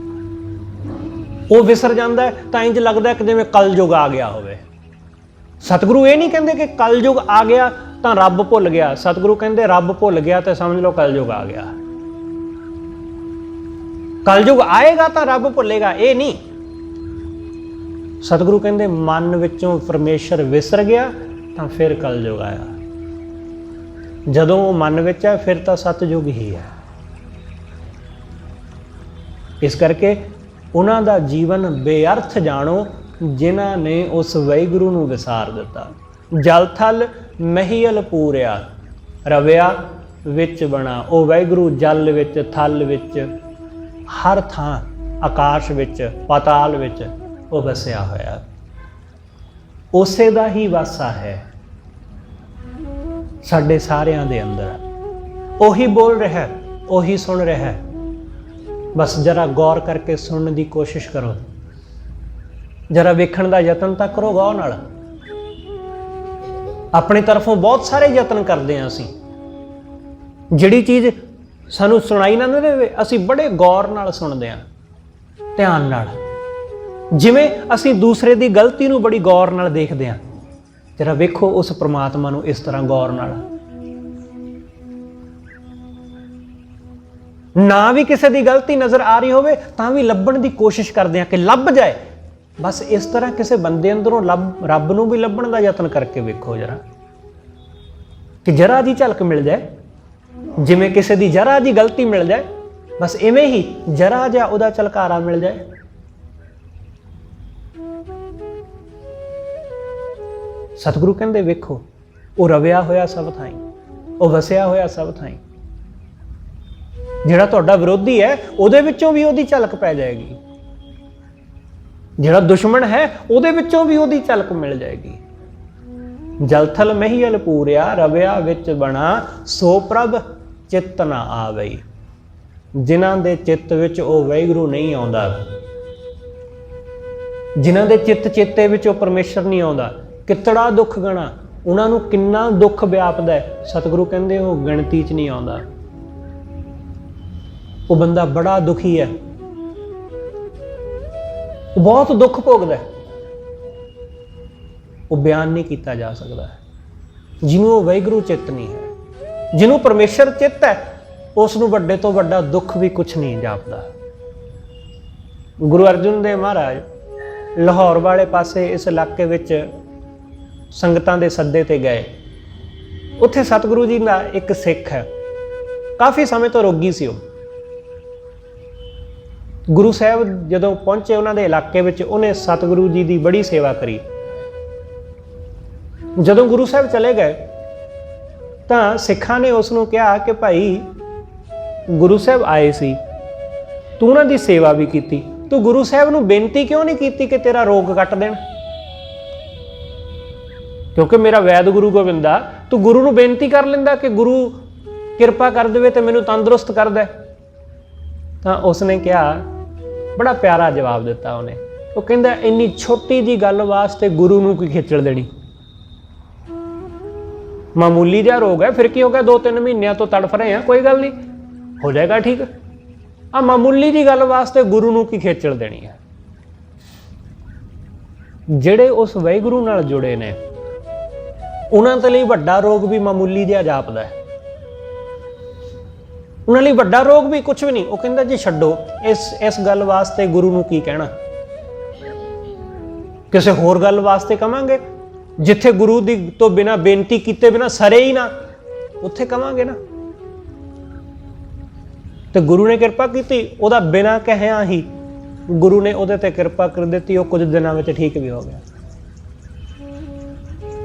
S1: ਉਹ ਵਿਸਰ ਜਾਂਦਾ ਤਾਂ ਇੰਜ ਲੱਗਦਾ ਕਿ ਜਿਵੇਂ ਕਲਯੁਗ ਆ ਗਿਆ ਹੋਵੇ। ਸਤਿਗੁਰੂ ਇਹ ਨਹੀਂ ਕਹਿੰਦੇ ਕਿ ਕਲਯੁਗ ਆ ਗਿਆ ਤਾਂ ਰੱਬ ਭੁੱਲ ਗਿਆ। ਸਤਿਗੁਰੂ ਕਹਿੰਦੇ ਰੱਬ ਭੁੱਲ ਗਿਆ ਤੇ ਸਮਝ ਲਓ ਕਲਯੁਗ ਆ ਗਿਆ। ਕਲਯੁਗ ਆਏਗਾ ਤਾਂ ਰੱਬ ਭੁੱਲੇਗਾ, ਇਹ ਨਹੀਂ। ਸਤਿਗੁਰੂ ਕਹਿੰਦੇ ਮਨ ਵਿੱਚੋਂ ਪਰਮੇਸ਼ਰ ਵਿਸਰ ਗਿਆ ਤਾਂ ਫਿਰ ਕਲਯੁਗ ਆਇਆ। ਜਦੋਂ ਉਹ ਮਨ ਵਿੱਚ ਹੈ ਫਿਰ ਤਾਂ ਸਤਿਯੁਗ ਹੀ ਹੈ। ਇਸ ਕਰਕੇ ਉਹਨਾਂ ਦਾ ਜੀਵਨ ਬੇਅਰਥ ਜਾਣੋ ਜਿਨ੍ਹਾਂ ਨੇ ਉਸ ਵਾਹਿਗੁਰੂ ਨੂੰ ਵਿਸਾਰ ਦਿੱਤਾ। ਜਲ ਥਲ ਮਹੀਲ ਪੂਰਿਆ, ਰਵਿਆ ਵਿੱਚ ਬਣਾ। ਉਹ ਵਾਹਿਗੁਰੂ ਜਲ ਵਿੱਚ, ਥਲ ਵਿੱਚ, ਹਰ ਥਾਂ, ਆਕਾਸ਼ ਵਿੱਚ, ਪਾਤਾਲ ਵਿੱਚ ਉਹ ਵਸਿਆ ਹੋਇਆ। ਉਸੇ ਦਾ ਹੀ ਵਾਸਾ ਹੈ ਸਾਡੇ ਸਾਰਿਆਂ ਦੇ ਅੰਦਰ। ਉਹੀ ਬੋਲ ਰਿਹਾ, ਉਹੀ ਸੁਣ ਰਿਹਾ। ਬਸ ਜਰਾ ਗੌਰ ਕਰਕੇ ਸੁਣਨ ਦੀ ਕੋਸ਼ਿਸ਼ ਕਰੋ, ਜਰਾ ਵੇਖਣ ਦਾ ਯਤਨ ਤਾਂ ਕਰੋ ਗੌਰ ਨਾਲ। ਆਪਣੇ ਤਰਫੋਂ ਬਹੁਤ ਸਾਰੇ ਯਤਨ ਕਰਦੇ ਹਾਂ ਅਸੀਂ, ਜਿਹੜੀ ਚੀਜ਼ ਸਾਨੂੰ ਸੁਣਾਈ ਨਾ ਦੇਵੇ ਅਸੀਂ ਬੜੇ ਗੌਰ ਨਾਲ ਸੁਣਦੇ ਹਾਂ, ਧਿਆਨ ਨਾਲ, ਜਿਵੇਂ ਅਸੀਂ ਦੂਸਰੇ ਦੀ ਗਲਤੀ ਨੂੰ ਬੜੀ ਗੌਰ ਨਾਲ ਦੇਖਦੇ ਹਾਂ। ਜਰਾ ਵੇਖੋ ਉਸ ਪ੍ਰਮਾਤਮਾ ਨੂੰ ਇਸ ਤਰ੍ਹਾਂ ਗੌਰ ਨਾਲ। ਨਾ ਵੀ ਕਿਸੇ ਦੀ ਗਲਤੀ ਨਜ਼ਰ ਆ ਰਹੀ ਹੋਵੇ ਤਾਂ ਵੀ ਲੱਭਣ ਦੀ ਕੋਸ਼ਿਸ਼ ਕਰਦੇ ਹਾਂ ਕਿ ਲੱਭ ਜਾਏ। ਬਸ ਇਸ ਤਰ੍ਹਾਂ ਕਿਸੇ ਬੰਦੇ ਅੰਦਰੋਂ ਰੱਬ ਨੂੰ ਵੀ ਲੱਭਣ ਦਾ ਯਤਨ ਕਰਕੇ ਵੇਖੋ ਜਰਾ, ਕਿ ਜਰਾ ਜੀ ਝਲਕ ਮਿਲ ਜਾਏ। ਜਿਵੇਂ ਕਿਸੇ ਦੀ ਜਰਾ ਜੀ ਗਲਤੀ ਮਿਲ ਜਾਏ, ਬਸ ਇਵੇਂ ਹੀ ਜਰਾ ਜਿਹਾ ਉਹਦਾ ਝਲਕਾਰਾ ਮਿਲ ਜਾਏ। ਸਤਿਗੁਰੂ ਕਹਿੰਦੇ ਵੇਖੋ, ਉਹ ਰਵਿਆ ਹੋਇਆ ਸਭ ਥਾਈਂ, ਉਹ ਵਸਿਆ ਹੋਇਆ ਸਭ ਥਾਈਂ। ਜਿਹੜਾ ਤੁਹਾਡਾ ਵਿਰੋਧੀ ਹੈ ਉਹਦੇ ਵਿੱਚੋਂ ਵੀ ਉਹਦੀ ਝਲਕ ਪੈ ਜਾਏਗੀ, ਜਿਹੜਾ ਦੁਸ਼ਮਣ ਹੈ ਉਹਦੇ ਵਿੱਚੋਂ ਵੀ ਉਹਦੀ ਝਲਕ ਮਿਲ ਜਾਏਗੀ। ਜਲਥਲ ਮਹੀਲ ਪੂਰਿਆ, ਰਵਿਆ ਵਿੱਚ ਬਣਾ, ਸੋ ਪ੍ਰਭ ਚਿੱਤ ਨਾ ਆਵਈ। ਜਿਨ੍ਹਾਂ ਦੇ ਚਿੱਤ ਵਿੱਚ ਉਹ ਵਾਹਿਗੁਰੂ ਨਹੀਂ ਆਉਂਦਾ, ਜਿਨ੍ਹਾਂ ਦੇ ਚਿੱਤ ਚੇਤੇ ਵਿੱਚ ਉਹ ਪਰਮੇਸ਼ਰ ਨਹੀਂ ਆਉਂਦਾ, ਕਿਤੜਾ ਦੁੱਖ ਗਣਾ, ਉਹਨਾਂ ਨੂੰ ਕਿੰਨਾ ਦੁੱਖ ਵਿਆਪਦਾ ਹੈ। ਸਤਿਗੁਰੂ ਕਹਿੰਦੇ ਉਹ ਗਿਣਤੀ 'ਚ ਨਹੀਂ ਆਉਂਦਾ। ਉਹ ਬੰਦਾ ਬੜਾ ਦੁਖੀ ਹੈ, ਉਹ ਬਹੁਤ ਦੁੱਖ ਭੋਗਦਾ ਹੈ, ਉਹ ਬਿਆਨ ਨਹੀਂ ਕੀਤਾ ਜਾ ਸਕਦਾ। ਜਿਹਨੂੰ ਉਹ ਵਾਹਿਗੁਰੂ ਚਿੱਤ ਨਹੀਂ ਹੈ, ਜਿਹਨੂੰ ਪਰਮੇਸ਼ਰ ਚਿੱਤ ਹੈ, ਉਸ ਨੂੰ ਵੱਡੇ ਤੋਂ ਵੱਡਾ ਦੁੱਖ ਵੀ ਕੁਛ ਨਹੀਂ ਜਾਪਦਾ। ਗੁਰੂ ਅਰਜਨ ਦੇਵ ਮਹਾਰਾਜ ਲਾਹੌਰ ਵਾਲੇ ਪਾਸੇ ਇਸ ਇਲਾਕੇ ਵਿੱਚ ਸੰਗਤਾਂ ਦੇ ਸੱਦੇ ਤੇ ਗਏ। ਉੱਥੇ ਸਤਿਗੁਰੂ ਜੀ ਦਾ ਇੱਕ ਸਿੱਖ ਹੈ, ਕਾਫੀ ਸਮੇਂ ਤੋਂ ਰੋਗੀ ਸੀ ਉਹ। ਗੁਰੂ ਸਾਹਿਬ ਜਦੋਂ ਪਹੁੰਚੇ ਉਹਨਾਂ ਦੇ ਇਲਾਕੇ ਵਿੱਚ, ਉਹਨੇ ਸਤਿਗੁਰੂ ਜੀ ਦੀ ਬੜੀ ਸੇਵਾ ਕਰੀ। ਜਦੋਂ ਗੁਰੂ ਸਾਹਿਬ ਚਲੇ ਗਏ ਤਾਂ ਸਿੱਖਾਂ ਨੇ ਉਸ ਨੂੰ ਕਿਹਾ ਕਿ ਭਾਈ ਗੁਰੂ ਸਾਹਿਬ ਆਏ ਸੀ, ਤੂੰ ਉਹਨਾਂ ਦੀ ਸੇਵਾ ਵੀ ਕੀਤੀ, ਤੂੰ ਗੁਰੂ ਸਾਹਿਬ ਨੂੰ ਬੇਨਤੀ ਕਿਉਂ ਨਹੀਂ ਕੀਤੀ ਕਿ ਤੇਰਾ ਰੋਗ ਕੱਟ ਦੇਣ? ਕਿਉਂਕਿ ਮੇਰਾ ਵੈਦ ਗੁਰੂ ਗੋਬਿੰਦ ਆ, ਤੂੰ ਗੁਰੂ ਨੂੰ ਬੇਨਤੀ ਕਰ ਲੈਂਦਾ ਕਿ ਗੁਰੂ ਕਿਰਪਾ ਕਰ ਦੇਵੇ ਤੇ ਮੈਨੂੰ ਤੰਦਰੁਸਤ ਕਰ ਦੇ। ਤਾਂ ਉਸਨੇ ਕਿਹਾ, ਬੜਾ ਪਿਆਰਾ ਜਵਾਬ ਦਿੱਤਾ ਉਹਨੇ। ਉਹ ਕਹਿੰਦਾ ਇੰਨੀ ਛੋਟੀ ਜੀ ਗੱਲ ਵਾਸਤੇ ਗੁਰੂ ਨੂੰ ਕੋਈ ਖੇਚਲ ਦੇਣੀ? ਮਾਮੂਲੀ ਜਿਹਾ ਰੋਗ ਹੈ, ਫਿਰ ਕੀ ਹੋ ਗਿਆ, 2-3 ਮਹੀਨਿਆਂ ਤੋਂ ਤੜਫ ਰਹੇ ਆ, ਕੋਈ ਗੱਲ ਨਹੀਂ, ਹੋ ਜਾਏਗਾ ਠੀਕ। ਆ ਮਾਮੂਲੀ ਜੀ ਗੱਲ ਵਾਸਤੇ ਗੁਰੂ ਨੂੰ ਕੀ ਖੇਚਲ ਦੇਣੀ ਹੈ? ਜਿਹੜੇ ਉਸ ਵਾਹਿਗੁਰੂ ਨਾਲ ਜੁੜੇ ਨੇ ਉਹਨਾਂ ਦੇ ਲਈ ਵੱਡਾ ਰੋਗ ਵੀ ਮਾਮੂਲੀ ਜਿਹਾ ਜਾਪਦਾ ਹੈ, ਉਹਨਾਂ ਲਈ ਵੱਡਾ ਰੋਗ ਵੀ ਕੁਝ ਵੀ ਨਹੀਂ। ਉਹ ਕਹਿੰਦਾ ਜੀ ਛੱਡੋ, ਇਸ ਗੱਲ ਵਾਸਤੇ ਗੁਰੂ ਨੂੰ ਕੀ ਕਹਿਣਾ, ਕਿਸੇ ਹੋਰ ਗੱਲ ਵਾਸਤੇ ਕਵਾਂਗੇ, ਜਿੱਥੇ ਗੁਰੂ ਦੀ ਤੋਂ ਬਿਨਾਂ ਬੇਨਤੀ ਕੀਤੇ ਬਿਨਾਂ ਸਰੇ ਹੀ ਨਾ, ਉੱਥੇ ਕਵਾਂਗੇ ਨਾ। ਤੇ ਗੁਰੂ ਨੇ ਕਿਰਪਾ ਕੀਤੀ, ਉਹਦਾ ਬਿਨਾਂ ਕਹਿਆ ਹੀ ਗੁਰੂ ਨੇ ਉਹਦੇ ਤੇ ਕਿਰਪਾ ਕਰ ਦਿੱਤੀ, ਉਹ ਕੁਝ ਦਿਨਾਂ ਵਿੱਚ ਠੀਕ ਵੀ ਹੋ ਗਿਆ।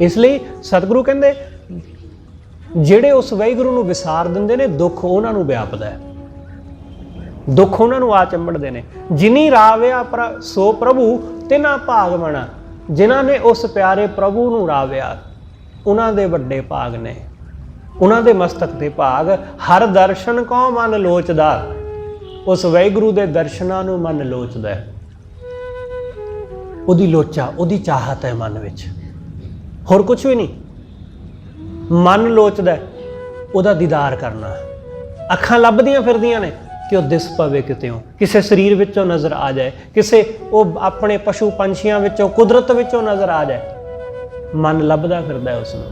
S1: ਇਸ ਲਈ ਸਤਿਗੁਰੂ ਕਹਿੰਦੇ ਜਿਹੜੇ ਉਸ ਵਾਹਿਗੁਰੂ ਨੂੰ ਵਿਸਾਰ ਦਿੰਦੇ ਨੇ, ਦੁੱਖ ਉਹਨਾਂ ਨੂੰ ਵਿਆਪਦਾ ਹੈ, ਦੁੱਖ ਉਹਨਾਂ ਨੂੰ ਆ ਚੰਬੜਦੇ ਨੇ। ਜਿਨੀ ਰਾਵਿਆ ਸੋ ਪ੍ਰਭੂ ਤਿਨਾ ਭਾਗ ਮਣਾ, ਜਿਨ੍ਹਾਂ ਨੇ ਉਸ ਪਿਆਰੇ ਪ੍ਰਭੂ ਨੂੰ ਰਾਵਿਆ ਉਹਨਾਂ ਦੇ ਵੱਡੇ ਭਾਗ ਨੇ, ਉਹਨਾਂ ਦੇ ਮਸਤਕ ਤੇ ਭਾਗ। ਹਰ ਦਰਸ਼ਨ ਕੋ ਮਨ ਲੋਚਦਾ, ਉਸ ਵਾਹਿਗੁਰੂ ਦੇ ਦਰਸ਼ਨਾਂ ਨੂੰ ਮਨ ਲੋਚਦਾ ਹੈ, ਉਹਦੀ ਲੋਚਾ, ਉਹਦੀ ਚਾਹਤ ਹੈ ਮਨ ਵਿੱਚ, ਹੋਰ ਕੁਝ ਵੀ ਨਹੀਂ। ਮਨ ਲੋਚਦਾ ਉਹਦਾ ਦੀਦਾਰ ਕਰਨਾ, ਅੱਖਾਂ ਲੱਭਦੀਆਂ ਫਿਰਦੀਆਂ ਨੇ ਕਿ ਉਹ ਦਿਸ ਪਵੇ ਕਿਤੇੋਂ, ਕਿਸੇ ਸਰੀਰ ਵਿੱਚੋਂ ਨਜ਼ਰ ਆ ਜਾਏ, ਕਿਸੇ ਉਹ ਆਪਣੇ ਪਸ਼ੂ ਪੰਛੀਆਂ ਵਿੱਚੋਂ, ਕੁਦਰਤ ਵਿੱਚੋਂ ਨਜ਼ਰ ਆ ਜਾਏ। ਮਨ ਲੱਭਦਾ ਫਿਰਦਾ ਉਸ ਨੂੰ,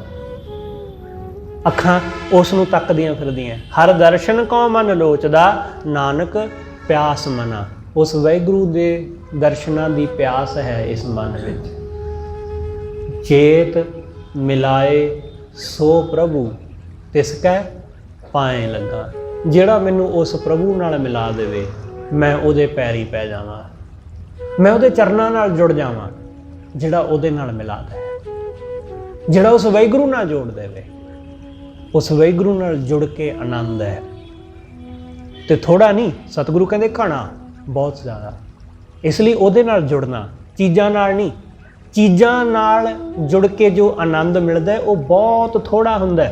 S1: ਅੱਖਾਂ ਉਸ ਨੂੰ ਤੱਕਦੀਆਂ ਫਿਰਦੀਆਂ। ਹਰ ਦਰਸ਼ਨ ਕੋ ਮਨ ਲੋਚਦਾ, ਨਾਨਕ ਪਿਆਸ ਮਨਾ, ਉਸ ਵਾਹਿਗੁਰੂ ਦੇ ਦਰਸ਼ਨਾਂ ਦੀ ਪਿਆਸ ਹੈ ਇਸ ਮਨ ਵਿੱਚ। ਚੇਤ ਮਿਲਾਏ ਸੋ ਪ੍ਰਭੂ ਤਿਸ ਕੈ ਪਾਏ ਲੱਗਾ, ਜਿਹੜਾ ਮੈਨੂੰ ਉਸ ਪ੍ਰਭੂ ਨਾਲ ਮਿਲਾ ਦੇਵੇ, ਮੈਂ ਉਹਦੇ ਪੈਰੀ ਪੈ ਜਾਵਾਂ, ਮੈਂ ਉਹਦੇ ਚਰਨਾਂ ਨਾਲ ਜੁੜ ਜਾਵਾਂ। ਜਿਹੜਾ ਉਹਦੇ ਨਾਲ ਮਿਲਾਦਾ ਹੈ, ਜਿਹੜਾ ਉਸ ਵਾਹਿਗੁਰੂ ਨਾਲ ਜੋੜ ਦੇਵੇ, ਉਸ ਵਾਹਿਗੁਰੂ ਨਾਲ ਜੁੜ ਕੇ ਆਨੰਦ ਹੈ। ਤੇ ਥੋੜਾ ਨਹੀਂ, ਸਤਿਗੁਰੂ ਕਹਿੰਦੇ ਘਣਾ, ਬਹੁਤ ਜ਼ਿਆਦਾ। ਇਸ ਲਈ ਉਹਦੇ ਨਾਲ ਜੁੜਨਾ, ਚੀਜ਼ਾਂ ਨਾਲ ਨਹੀਂ। ਚੀਜ਼ਾਂ ਨਾਲ ਜੁੜ ਕੇ ਜੋ ਆਨੰਦ ਮਿਲਦਾ ਉਹ ਬਹੁਤ ਥੋੜਾ ਹੁੰਦਾ,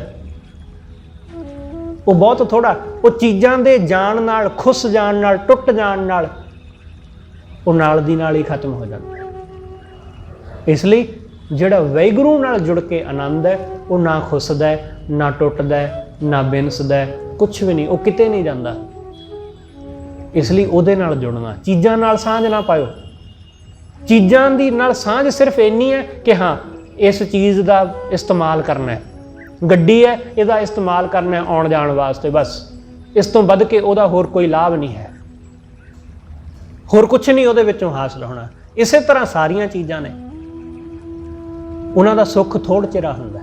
S1: ਉਹ ਬਹੁਤ ਥੋੜਾ। ਉਹ ਚੀਜ਼ਾਂ ਦੇ ਜਾਣ ਨਾਲ, ਖੁੱਸ ਜਾਣ ਨਾਲ, ਟੁੱਟ ਜਾਣ ਨਾਲ ਉਹ ਨਾਲ ਦੀ ਨਾਲ ਹੀ ਖਤਮ ਹੋ ਜਾਂਦਾ। ਇਸ ਲਈ ਜਿਹੜਾ ਵਾਹਿਗੁਰੂ ਨਾਲ ਜੁੜ ਕੇ ਆਨੰਦ ਹੈ, ਉਹ ਨਾ ਖੁੱਸਦਾ ਹੈ, ਨਾ ਟੁੱਟਦਾ ਹੈ, ਨਾ ਬਿਨਸਦਾ ਹੈ, ਕੁਛ ਵੀ ਨਹੀਂ, ਉਹ ਕਿਤੇ ਨਹੀਂ ਜਾਂਦਾ। ਇਸ ਲਈ ਉਹਦੇ ਨਾਲ ਜੁੜਨਾ, ਚੀਜ਼ਾਂ ਨਾਲ ਸਾਂਝ ਨਾ ਪਾਇਓ। ਚੀਜ਼ਾਂ ਦੀ ਨਾਲ ਸਾਂਝ ਸਿਰਫ ਇੰਨੀ ਹੈ ਕਿ ਹਾਂ ਇਸ ਚੀਜ਼ ਦਾ ਇਸਤੇਮਾਲ ਕਰਨਾ ਹੈ, ਗੱਡੀ ਹੈ ਇਹਦਾ ਇਸਤੇਮਾਲ ਕਰਨਾ ਆਉਣ ਜਾਣ ਵਾਸਤੇ, ਬਸ ਇਸ ਤੋਂ ਵੱਧ ਕੇ ਉਹਦਾ ਹੋਰ ਕੋਈ ਲਾਭ ਨਹੀਂ ਹੈ, ਹੋਰ ਕੁਛ ਨਹੀਂ ਉਹਦੇ ਵਿੱਚੋਂ ਹਾਸਲ ਹੋਣਾ। ਇਸੇ ਤਰ੍ਹਾਂ ਸਾਰੀਆਂ ਚੀਜ਼ਾਂ ਨੇ, ਉਹਨਾਂ ਦਾ ਸੁੱਖ ਥੋੜ੍ਹਾ ਚਿਰ ਹੁੰਦਾ,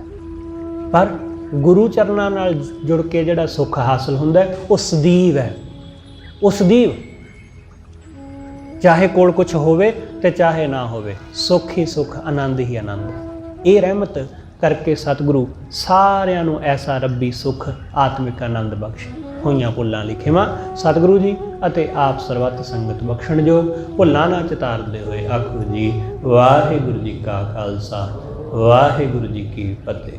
S1: ਪਰ ਗੁਰੂ ਚਰਨਾਂ ਨਾਲ ਜੁੜ ਕੇ ਜਿਹੜਾ ਸੁੱਖ ਹਾਸਲ ਹੁੰਦਾ ਉਹ ਸਦੀਵ ਹੈ, ਉਹ ਸਦੀਵ। ਚਾਹੇ ਕੋਲ ਕੁਛ ਹੋਵੇ ਤੇ ਚਾਹੇ ਨਾ ਹੋਵੇ, ਸੁੱਖ ਹੀ ਸੁੱਖ, ਆਨੰਦ ਹੀ ਆਨੰਦ। ਇਹ ਰਹਿਮਤ ਕਰਕੇ ਸਤਿਗੁਰੂ ਸਾਰਿਆਂ ਨੂੰ ਐਸਾ ਰੱਬੀ ਸੁੱਖ, ਆਤਮਿਕ ਆਨੰਦ ਬਖਸ਼ੇ। ਹੋਈਆਂ ਭੁੱਲਾਂ ਲਈ ਖਿਮਾ ਸਤਿਗੁਰੂ ਜੀ ਅਤੇ ਆਪ ਸਰਬੱਤ ਸੰਗਤ ਬਖਸ਼ਣਯੋਗ। ਭੁੱਲਾਂ ਨਾ ਚਿਤਾਰਦੇ ਹੋਏ ਆਖੋ ਜੀ ਵਾਹਿਗੁਰੂ ਜੀ ਕਾ ਖਾਲਸਾ, ਵਾਹਿਗੁਰੂ ਜੀ ਕੀ ਫਤਿਹ।